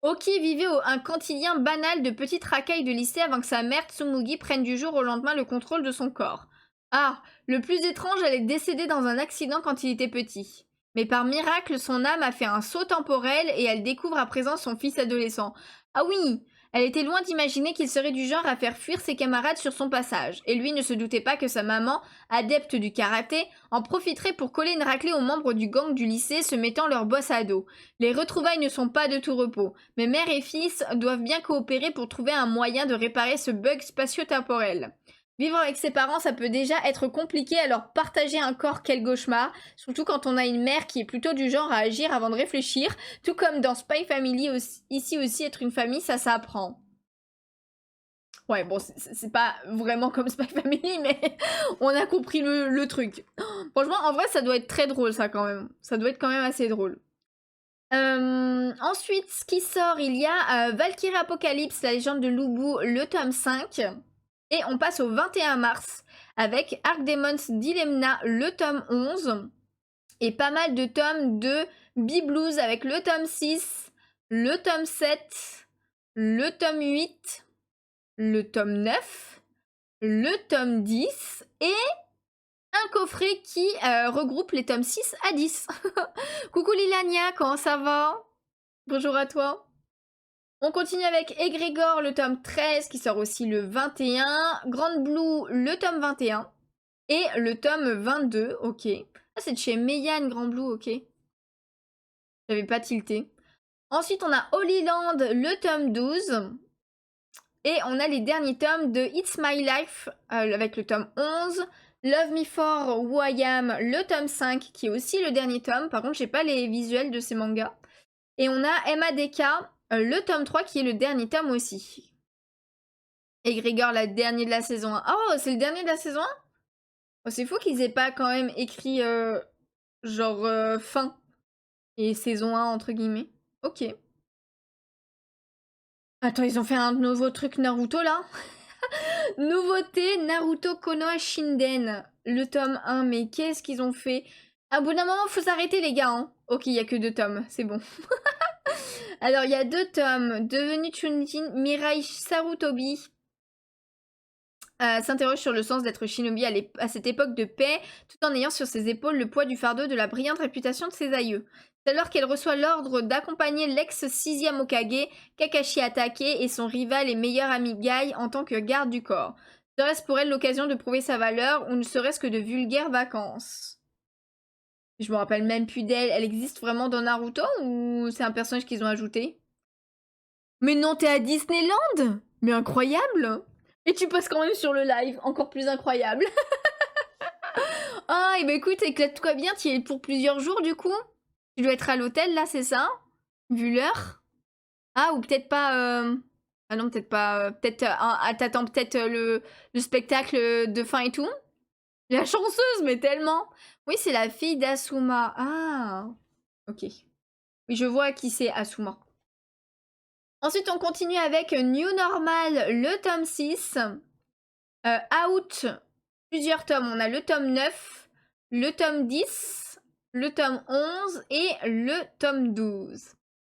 Oki vivait un quotidien banal de petites racailles de lycée avant que sa mère Tsumugi prenne du jour au lendemain le contrôle de son corps. Ah, le plus étrange, elle est décédée dans un accident quand il était petit. Mais par miracle, son âme a fait un saut temporel et elle découvre à présent son fils adolescent. Ah oui, elle était loin d'imaginer qu'il serait du genre à faire fuir ses camarades sur son passage, et lui ne se doutait pas que sa maman, adepte du karaté, en profiterait pour coller une raclée aux membres du gang du lycée se mettant leur boss à dos. Les retrouvailles ne sont pas de tout repos, mais mère et fils doivent bien coopérer pour trouver un moyen de réparer ce bug spatio-temporel. Vivre avec ses parents, ça peut déjà être compliqué, alors partager un corps, quel cauchemar. Surtout quand on a une mère qui est plutôt du genre à agir avant de réfléchir. Tout comme dans Spy Family, ici aussi, être une famille, ça s'apprend. Ouais, bon, c'est pas vraiment comme Spy Family, mais on a compris le truc. Franchement, en vrai, ça doit être très drôle, ça, quand même. Ça doit être quand même assez drôle. Ensuite, ce qui sort, il y a Valkyrie Apocalypse, la légende de Lubu, le tome 5. Et on passe au 21 mars avec Arc Demons Dilemna, le tome 11. Et pas mal de tomes de B-Blues avec le tome 6, le tome 7, le tome 8, le tome 9, le tome 10 et un coffret qui regroupe les tomes 6 à 10. Coucou Lilania, comment ça va? Bonjour à toi. On continue avec Egrégor, le tome 13, qui sort aussi le 21. Grand Blue, le tome 21. Et le tome 22, ok. Ah, c'est de chez Meian, Grand Blue, ok. J'avais pas tilté. Ensuite, on a Holy Land, le tome 12. Et on a les derniers tomes de It's My Life, avec le tome 11. Love Me For Who I Am, le tome 5, qui est aussi le dernier tome. Par contre, j'ai pas les visuels de ces mangas. Et on a MADK, le tome 3 qui est le dernier tome aussi. Et Grégor, la dernière de la saison 1. Oh, c'est le dernier de la saison 1? Oh, c'est fou qu'ils aient pas quand même écrit genre fin et saison 1 entre guillemets. Ok. Attends, ils ont fait un nouveau truc Naruto là? Nouveauté Naruto Konoha Shinden, le tome 1. Mais qu'est-ce qu'ils ont fait? À bout d'un moment, faut s'arrêter les gars. Hein. Ok, il y a que 2 tomes, c'est bon. Alors, il y a 2 tomes. Devenu Chunjin, Mirai Sarutobi. s'interroge sur le sens d'être shinobi à cette époque de paix, tout en ayant sur ses épaules le poids du fardeau de la brillante réputation de ses aïeux. C'est alors qu'elle reçoit l'ordre d'accompagner l'ex-6e Hokage, Kakashi Hatake, et son rival et meilleur ami Gai en tant que garde du corps. Serait-ce pour elle l'occasion de prouver sa valeur, ou ne serait-ce que de vulgaires vacances? Je me rappelle même plus d'elle. Elle existe vraiment dans Naruto, ou c'est un personnage qu'ils ont ajouté? Mais non, t'es à Disneyland? Mais incroyable! Et tu passes quand même sur le live, encore plus incroyable. Ah, et bah écoute, éclate-toi bien, tu y es pour plusieurs jours du coup? Tu dois être à l'hôtel là, c'est ça? Vu l'heure? Ah, ou peut-être pas... Ah non, peut-être pas... peut-être... t'attends peut-être le spectacle de fin et tout? La chanceuse, mais tellement! Oui, c'est la fille d'Asuma. Ah, ok. Oui, je vois qui c'est Asuma. Ensuite, on continue avec New Normal, le tome 6. Out, plusieurs tomes. On a le tome 9, le tome 10, le tome 11 et le tome 12.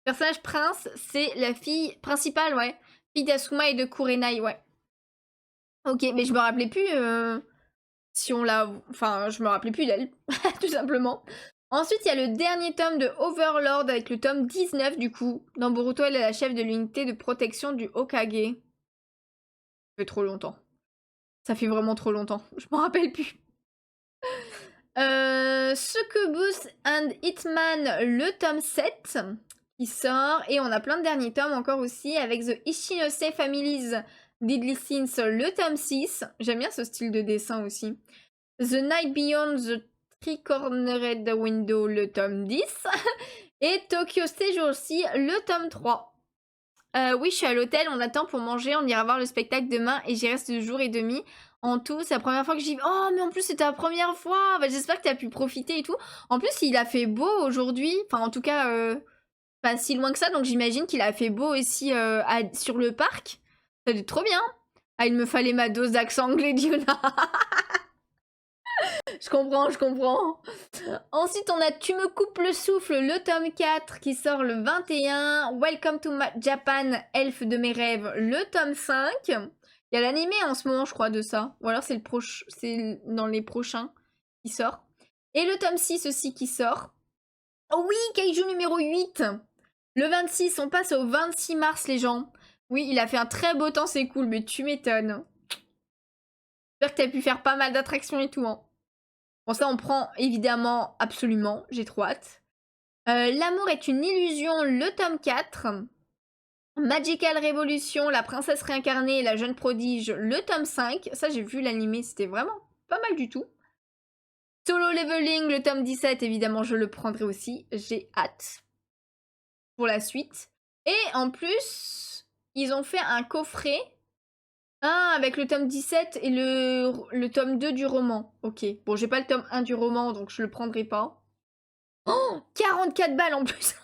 Personnage prince, c'est la fille principale, ouais. Fille d'Asuma et de Kurenai, ouais. Ok, mais je me rappelais plus si on l'a... Enfin, je me rappelais plus d'elle, tout simplement. Ensuite, il y a le dernier tome de Overlord avec le tome 19 du coup. Dans Boruto, elle est la chef de l'unité de protection du Hokage. Ça fait trop longtemps. Ça fait vraiment trop longtemps. Je m'en rappelle plus. Succubus and Hitman, le tome 7 qui sort. Et on a plein de derniers tomes encore aussi avec The Ichinose Families Deadly Sins, le tome 6. J'aime bien ce style de dessin aussi. The Night Beyond the Three-Cornered Window, le tome 10. Et Tokyo Stage aussi, le tome 3. Oui, je suis à l'hôtel, on attend pour manger, on ira voir le spectacle demain et j'y reste 2 jours et demi. En tout, c'est la première fois que j'y vais. Oh, mais en plus, c'était la première fois. Bah, j'espère que t'as pu profiter et tout. En plus, il a fait beau aujourd'hui. Enfin, en tout cas, pas si loin que ça. Donc, j'imagine qu'il a fait beau aussi sur le parc. Ça doit être trop bien. Ah, il me fallait ma dose d'accent anglais, Diona. Je comprends, je comprends. Ensuite, on a Tu me coupes le souffle, le tome 4 qui sort le 21. Welcome to Japan, Elfe de mes rêves, le tome 5. Il y a l'animé en ce moment, je crois, de ça. Ou alors c'est dans les prochains qui sort. Et le tome 6 aussi qui sort. Oh oui, Kaiju numéro 8. Le 26, on passe au 26 mars, les gens. Oui, il a fait un très beau temps, c'est cool, mais tu m'étonnes. J'espère que t'as pu faire pas mal d'attractions et tout, hein. Bon, ça, on prend évidemment absolument. J'ai trop hâte. L'amour est une illusion, le tome 4. Magical Revolution, la princesse réincarnée et la jeune prodige, le tome 5. Ça, j'ai vu l'animé, c'était vraiment pas mal du tout. Solo Leveling, le tome 17, évidemment, je le prendrai aussi. J'ai hâte pour la suite. Et en plus, ils ont fait un coffret. Ah, avec le tome 17 et le tome 2 du roman. Ok. Bon, j'ai pas le tome 1 du roman, donc je le prendrai pas. Oh, 44 balles en plus.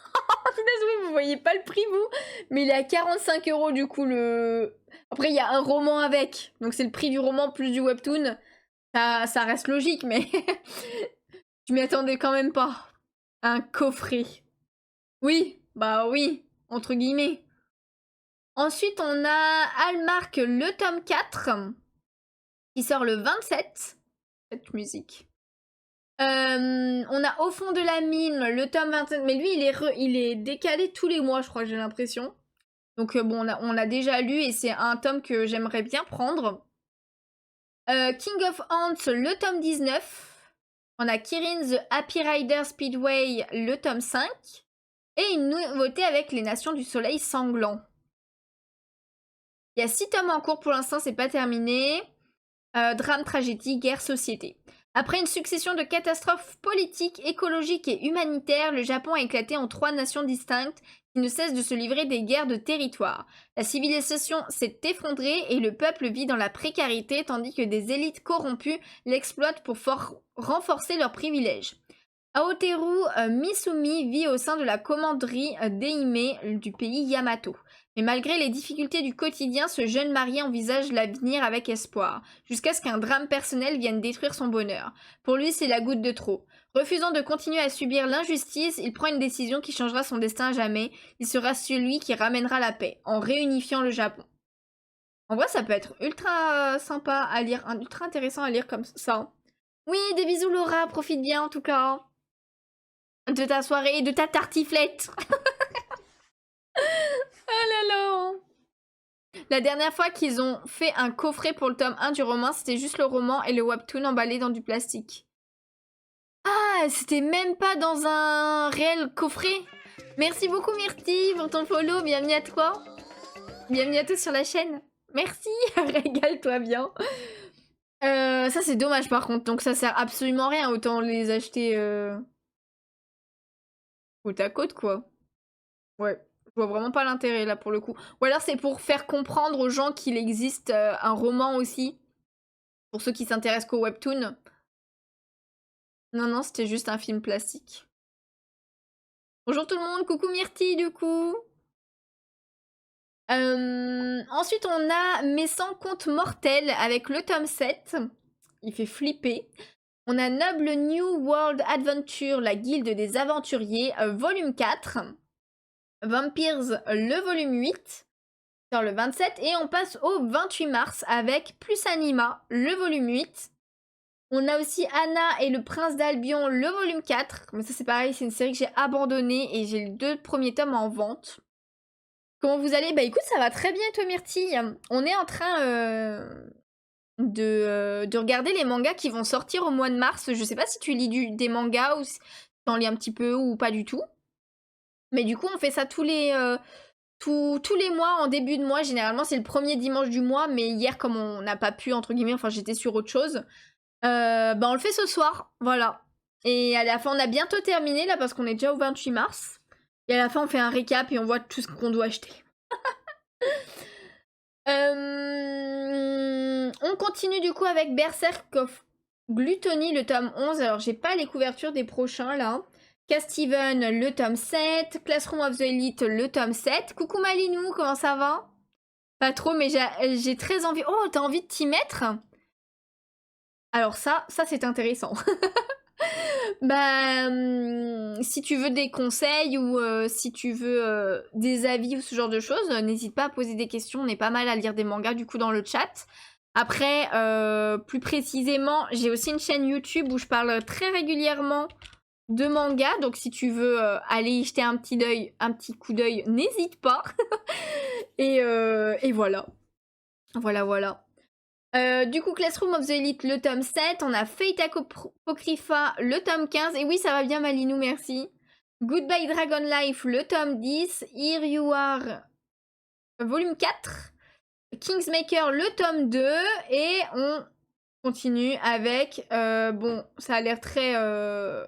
Désolé, vous voyez pas le prix, vous. Mais il est à 45 € du coup, le... Après, il y a un roman avec. Donc c'est le prix du roman plus du webtoon. Ça reste logique, mais... je m'y attendais quand même pas. Un coffret. Oui, bah oui, entre guillemets. Ensuite, on a Hallmark, le tome 4, qui sort le 27. Cette musique. On a Au fond de la mine, le tome 27. Mais lui, il est décalé tous les mois, je crois, j'ai l'impression. Donc bon, on l'a déjà lu et c'est un tome que j'aimerais bien prendre. King of Ants, le tome 19. On a Kirin the Happy Rider Speedway, le tome 5. Et une nouveauté avec les Nations du Soleil Sanglant. Il y a 6 tomes en cours pour l'instant, c'est pas terminé. Drame, tragédie, guerre, société. Après une succession de catastrophes politiques, écologiques et humanitaires, le Japon a éclaté en 3 nations distinctes qui ne cessent de se livrer des guerres de territoire. La civilisation s'est effondrée et le peuple vit dans la précarité tandis que des élites corrompues l'exploitent pour renforcer leurs privilèges. Aoteru Misumi vit au sein de la commanderie d'Eime du pays Yamato. Mais malgré les difficultés du quotidien, ce jeune marié envisage l'avenir avec espoir, jusqu'à ce qu'un drame personnel vienne détruire son bonheur. Pour lui, c'est la goutte de trop. Refusant de continuer à subir l'injustice, il prend une décision qui changera son destin à jamais. Il sera celui qui ramènera la paix, en réunifiant le Japon. En vrai, ça peut être ultra sympa à lire, ultra intéressant à lire comme ça. Oui, des bisous Laura, profite bien en tout cas. De ta soirée et de ta tartiflette. Oh là là. La dernière fois qu'ils ont fait un coffret pour le tome 1 du roman, c'était juste le roman et le webtoon emballé dans du plastique. Ah, c'était même pas dans un réel coffret. Merci beaucoup Myrtille pour ton follow, bienvenue à toi. Bienvenue à tous sur la chaîne. Merci, régale-toi bien. Ça c'est dommage par contre, donc ça sert absolument à rien, autant les acheter côte à côte quoi. Ouais, je vois vraiment pas l'intérêt là pour le coup. Ou alors c'est pour faire comprendre aux gens qu'il existe un roman aussi, pour ceux qui s'intéressent qu'au webtoon. Non, non, c'était juste un film plastique. Bonjour tout le monde, coucou Myrtille du coup. Ensuite on a Mes 100 contes mortels avec le tome 7. Il fait flipper. On a Noble New World Adventure, la guilde des aventuriers, volume 4. Vampires, le volume 8, sur le 27. Et on passe au 28 mars avec Plus Anima, le volume 8. On a aussi Anna et le prince d'Albion, le volume 4. Mais ça c'est pareil, c'est une série que j'ai abandonnée et j'ai les 2 premiers tomes en vente. Comment vous allez? Bah écoute, ça va très bien toi Myrtille. On est en train de regarder les mangas qui vont sortir au mois de mars. Je sais pas si tu lis des mangas ou si t'en lis un petit peu ou pas du tout. Mais du coup, on fait ça tous les mois, en début de mois. Généralement, c'est le premier dimanche du mois. Mais hier, comme on n'a pas pu, entre guillemets, enfin j'étais sur autre chose, bah on le fait ce soir. Voilà. Et à la fin, on a bientôt terminé là parce qu'on est déjà au 28 mars. Et à la fin, on fait un récap et on voit tout ce qu'on doit acheter. On continue du coup avec Berserk of Gluttony, le tome 11. Alors, j'ai pas les couvertures des prochains là. Castiven, le tome 7. Classroom of the Elite, le tome 7. Coucou Malinou, comment ça va? Pas trop, mais j'ai très envie. Oh, t'as envie de t'y mettre? Alors ça c'est intéressant. Bah, si tu veux des conseils ou si tu veux des avis ou ce genre de choses, n'hésite pas à poser des questions. On est pas mal à lire des mangas du coup dans le chat. Après, plus précisément, j'ai aussi une chaîne YouTube où je parle très régulièrement de mangas. Donc si tu veux aller y jeter un petit coup d'œil, n'hésite pas. et voilà. Voilà. Du coup, Classroom of the Elite, le tome 7. On a Fate Apocrypha, le tome 15. Et oui, ça va bien, Malinou, merci. Goodbye Dragon Life, le tome 10. Here You Are, volume 4. Kingsmaker, le tome 2. Et on continue avec... bon, ça a l'air très...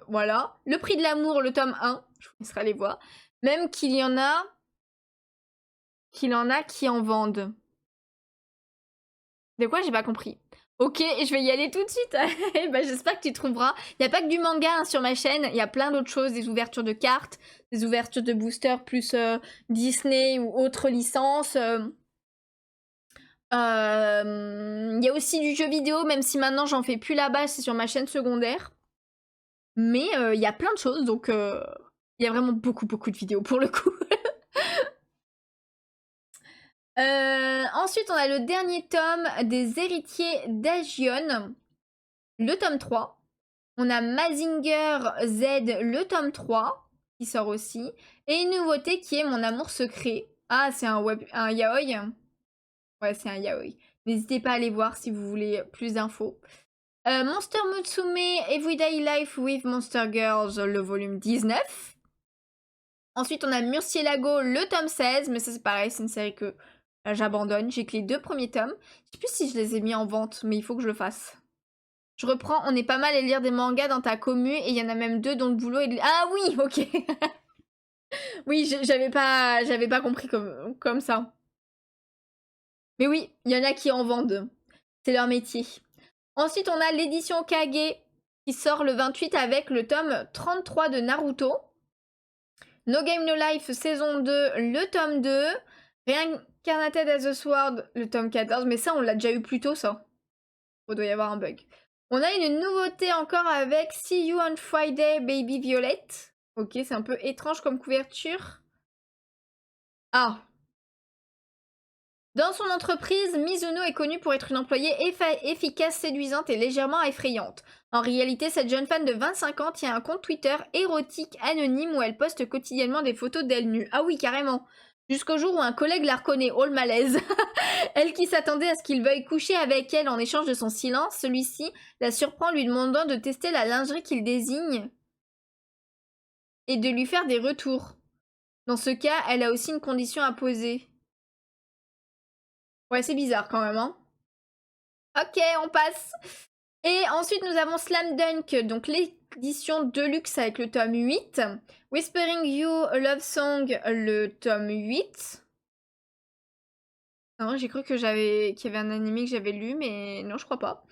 voilà. Le prix de l'amour, le tome 1. Je vous laisserai aller voir. Même qu'il y en a... qui en vendent. De quoi? J'ai pas compris. Ok, je vais y aller tout de suite. Bah, j'espère que tu trouveras. Il n'y a pas que du manga hein, sur ma chaîne. Il y a plein d'autres choses. Des ouvertures de cartes, des ouvertures de boosters plus Disney ou autres licences. Il y a aussi du jeu vidéo, même si maintenant j'en fais plus là-bas, c'est sur ma chaîne secondaire. Mais il y a plein de choses, donc il y a vraiment beaucoup de vidéos pour le coup. Ensuite, on a le dernier tome des héritiers d'Agion, le tome 3. On a Mazinger Z, le tome 3, qui sort aussi. Et une nouveauté qui est Mon amour secret. Ah, c'est un yaoi. Ouais, c'est un yaoi. N'hésitez pas à aller voir si vous voulez plus d'infos. Monster Mutsume, Everyday Life with Monster Girls, le volume 19. Ensuite, on a Murcielago, le tome 16. Mais ça, c'est pareil, c'est une série que j'abandonne. J'ai que les 2 premiers tomes. Je sais plus si je les ai mis en vente, mais il faut que je le fasse. Je reprends, on est pas mal à lire des mangas dans ta commu et il y en a même 2 dont le boulot est... Ah oui, ok. Oui, j'avais pas compris comme ça. Mais oui, il y en a qui en vendent. C'est leur métier. Ensuite, on a l'édition Kage qui sort le 28 avec le tome 33 de Naruto. No Game No Life saison 2, le tome 2. Reincarnated as a Sword, le tome 14. Mais ça, on l'a déjà eu plus tôt, ça. Il doit y avoir un bug. On a une nouveauté encore avec See You on Friday, Baby Violet. Ok, c'est un peu étrange comme couverture. Ah. Dans son entreprise, Mizuno est connue pour être une employée efficace, séduisante et légèrement effrayante. En réalité, cette jeune femme de 25 ans tient un compte Twitter érotique anonyme où elle poste quotidiennement des photos d'elle nue. Ah oui, carrément. Jusqu'au jour où un collègue la reconnaît. Oh le malaise. Elle qui s'attendait à ce qu'il veuille coucher avec elle en échange de son silence, celui-ci la surprend lui demandant de tester la lingerie qu'il désigne et de lui faire des retours. Dans ce cas, elle a aussi une condition à poser. Ouais, c'est bizarre quand même, hein. Ok, on passe. Et ensuite, nous avons Slam Dunk, donc l'édition Deluxe avec le tome 8. Whispering You, a Love Song, le tome 8. Non, j'ai cru qu'il y avait un animé que j'avais lu, mais non, je crois pas.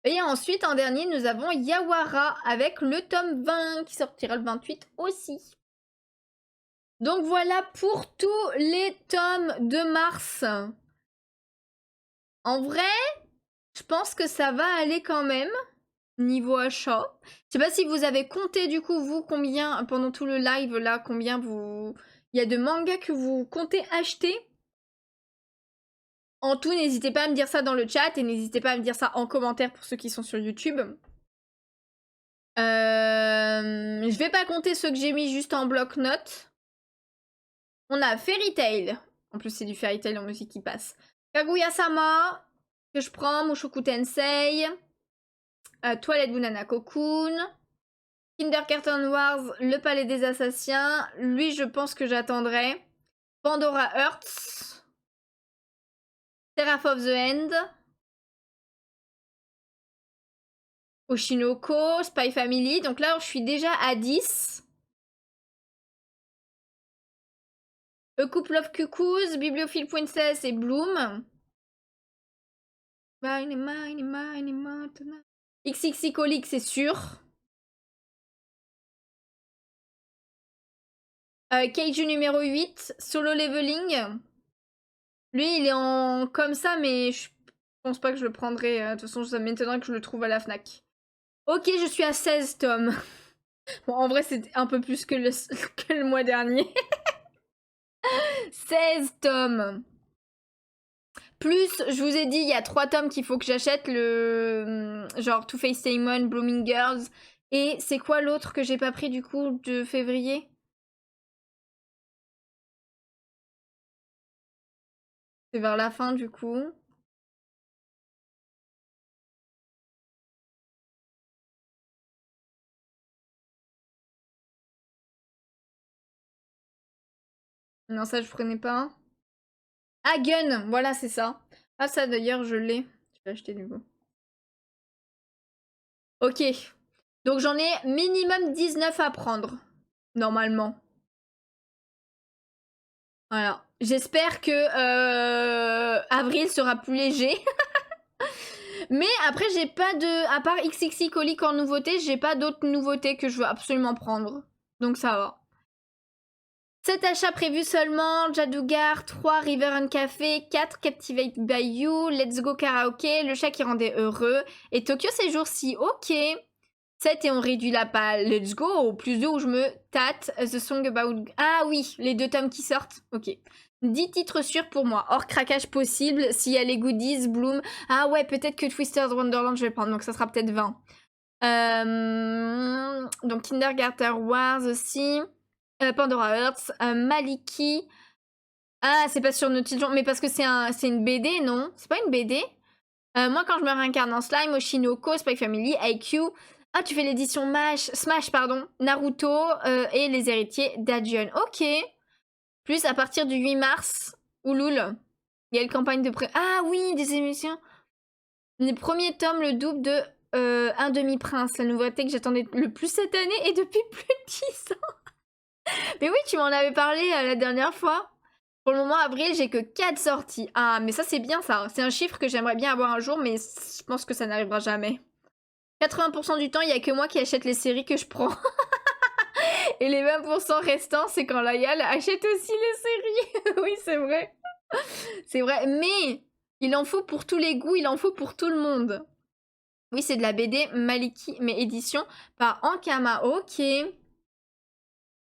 Et ensuite, en dernier, nous avons Yawara avec le tome 20 qui sortira le 28 aussi. Donc voilà pour tous les tomes de mars. En vrai, je pense que ça va aller quand même, niveau achat. Je sais pas si vous avez compté du coup, vous, combien, pendant tout le live là, combien vous... Il y a de mangas que vous comptez acheter. En tout, n'hésitez pas à me dire ça dans le chat et n'hésitez pas à me dire ça en commentaire pour ceux qui sont sur YouTube. Je vais pas compter ceux que j'ai mis juste en bloc-notes. On a Fairy Tail. En plus, c'est du Fairy Tail en musique qui passe. Kaguya-sama, que je prends. Mushoku Tensei. Toilette Bunana Cocoon. Kindergarten Wars, le palais des assassins. Lui, je pense que j'attendrai. Pandora Hearts. Seraph of the End. Oshinoko, Spy Family. Donc là, je suis déjà à 10. A Couple of Cuckoos, Bibliophile Princess et Bloom. XXI Colique, c'est sûr. Keiju numéro 8, Solo Leveling. Lui, il est en comme ça, mais je pense pas que je le prendrai. De toute façon, ça m'étonnerait que je le trouve à la Fnac. Ok, je suis à 16 tomes. Bon, en vrai, c'est un peu plus que le mois dernier. 16 tomes. Plus, je vous ai dit, il y a 3 tomes qu'il faut que j'achète. Le genre Two Face Simon, Blooming Girls. Et c'est quoi l'autre que j'ai pas pris du coup de février? C'est vers la fin du coup. Non, ça je prenais pas. Ah, Gun, voilà, c'est ça. Ah, ça d'ailleurs, je l'ai. Je vais acheter du coup. Ok. Donc j'en ai minimum 19 à prendre. Normalement. Voilà. J'espère que avril sera plus léger. Mais après, j'ai pas de... À part XXI Colique en nouveauté, j'ai pas d'autres nouveautés que je veux absolument prendre. Donc ça va. 7 achats prévus seulement, Jadougar, 3 River and Café, 4 Captivate by You, Let's Go Karaoke, Le chat qui rendait heureux, et Tokyo ces jours-ci, ok. 7 et on réduit la palle, Let's Go, au plus 2 où je me tâte, The Song About... Ah oui, les 2 tomes qui sortent, ok. 10 titres sûrs pour moi, hors craquage possible, s'il y a les goodies, Bloom... Ah ouais, peut-être que Twister's Wonderland je vais prendre, donc ça sera peut-être 20. Donc Kindergarten Wars aussi... Pandora Hearts, Maliki. Ah, c'est pas sur Naughty mais parce que c'est une BD, non? C'est pas une BD? Moi, quand je me réincarne en slime, Oshinoko, Spy Family, IQ. Ah, tu fais l'édition Smash, pardon. Naruto et les héritiers d'Adjun. Ok. Plus à partir du 8 mars. Ouloul. Il y a une campagne de Ah oui, des émissions. Les premiers tomes, le double de Un demi-prince. La nouveauté que j'attendais le plus cette année et depuis plus de 10 ans. Mais oui, tu m'en avais parlé la dernière fois. Pour le moment, avril, j'ai que 4 sorties. Ah, mais ça, c'est bien, ça. C'est un chiffre que j'aimerais bien avoir un jour, mais je pense que ça n'arrivera jamais. 80% du temps, il n'y a que moi qui achète les séries que je prends. Et les 20% restants, c'est quand Layal achète aussi les séries. Oui, c'est vrai. C'est vrai. Mais il en faut pour tous les goûts, il en faut pour tout le monde. Oui, c'est de la BD Maliki, mais édition par Ankama. Ok.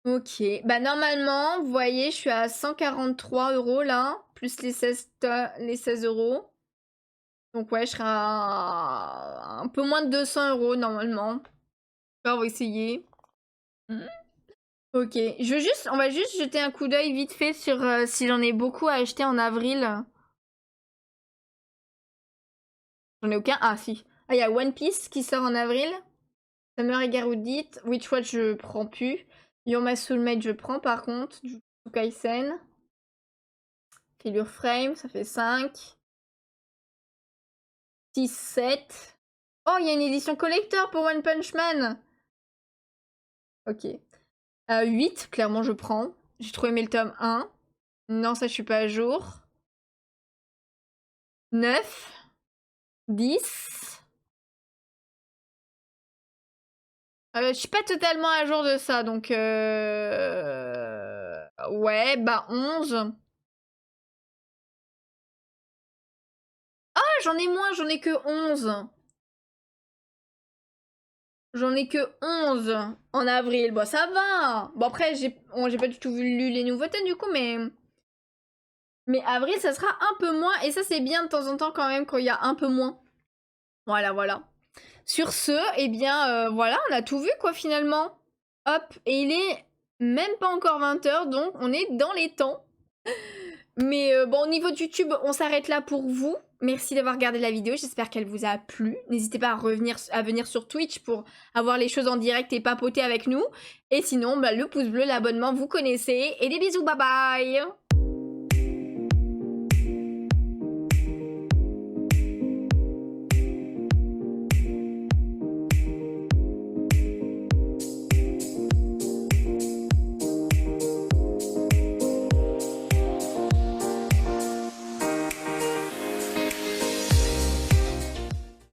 Ok, bah normalement, vous voyez, je suis à 143 € là, plus les 16 €. Donc ouais, je serai à un peu moins de 200 € normalement. On va essayer. Ok, on va juste jeter un coup d'œil vite fait sur si j'en ai beaucoup à acheter en avril. J'en ai aucun. Ah si. Ah, il y a One Piece qui sort en avril. Summer et Garudite. Witchwatch, je prends plus. Yoma Soulmate, je prends par contre. Jujutsu Kaisen. Figure Frame, ça fait 5. 6, 7. Oh, il y a une édition collector pour One Punch Man. Ok. 8, clairement, je prends. J'ai trop aimé le tome 1. Non, ça, je suis pas à jour. 9. 10. Je suis pas totalement à jour de ça, donc... Ouais, bah 11. Ah, j'en ai moins, j'en ai que 11. J'en ai que 11 en avril. Bon, ça va. Bon, après, j'ai pas du tout lu les nouveautés, du coup, mais... Mais avril, ça sera un peu moins. Et ça, c'est bien de temps en temps, quand même, quand il y a un peu moins. Voilà, voilà. Sur ce, eh bien, voilà, on a tout vu, quoi, finalement. Hop, et il est même pas encore 20 h, donc on est dans les temps. Mais bon, au niveau de YouTube, on s'arrête là pour vous. Merci d'avoir regardé la vidéo, j'espère qu'elle vous a plu. N'hésitez pas à venir sur Twitch pour avoir les choses en direct et papoter avec nous. Et sinon, bah, le pouce bleu, l'abonnement, vous connaissez. Et des bisous, bye bye!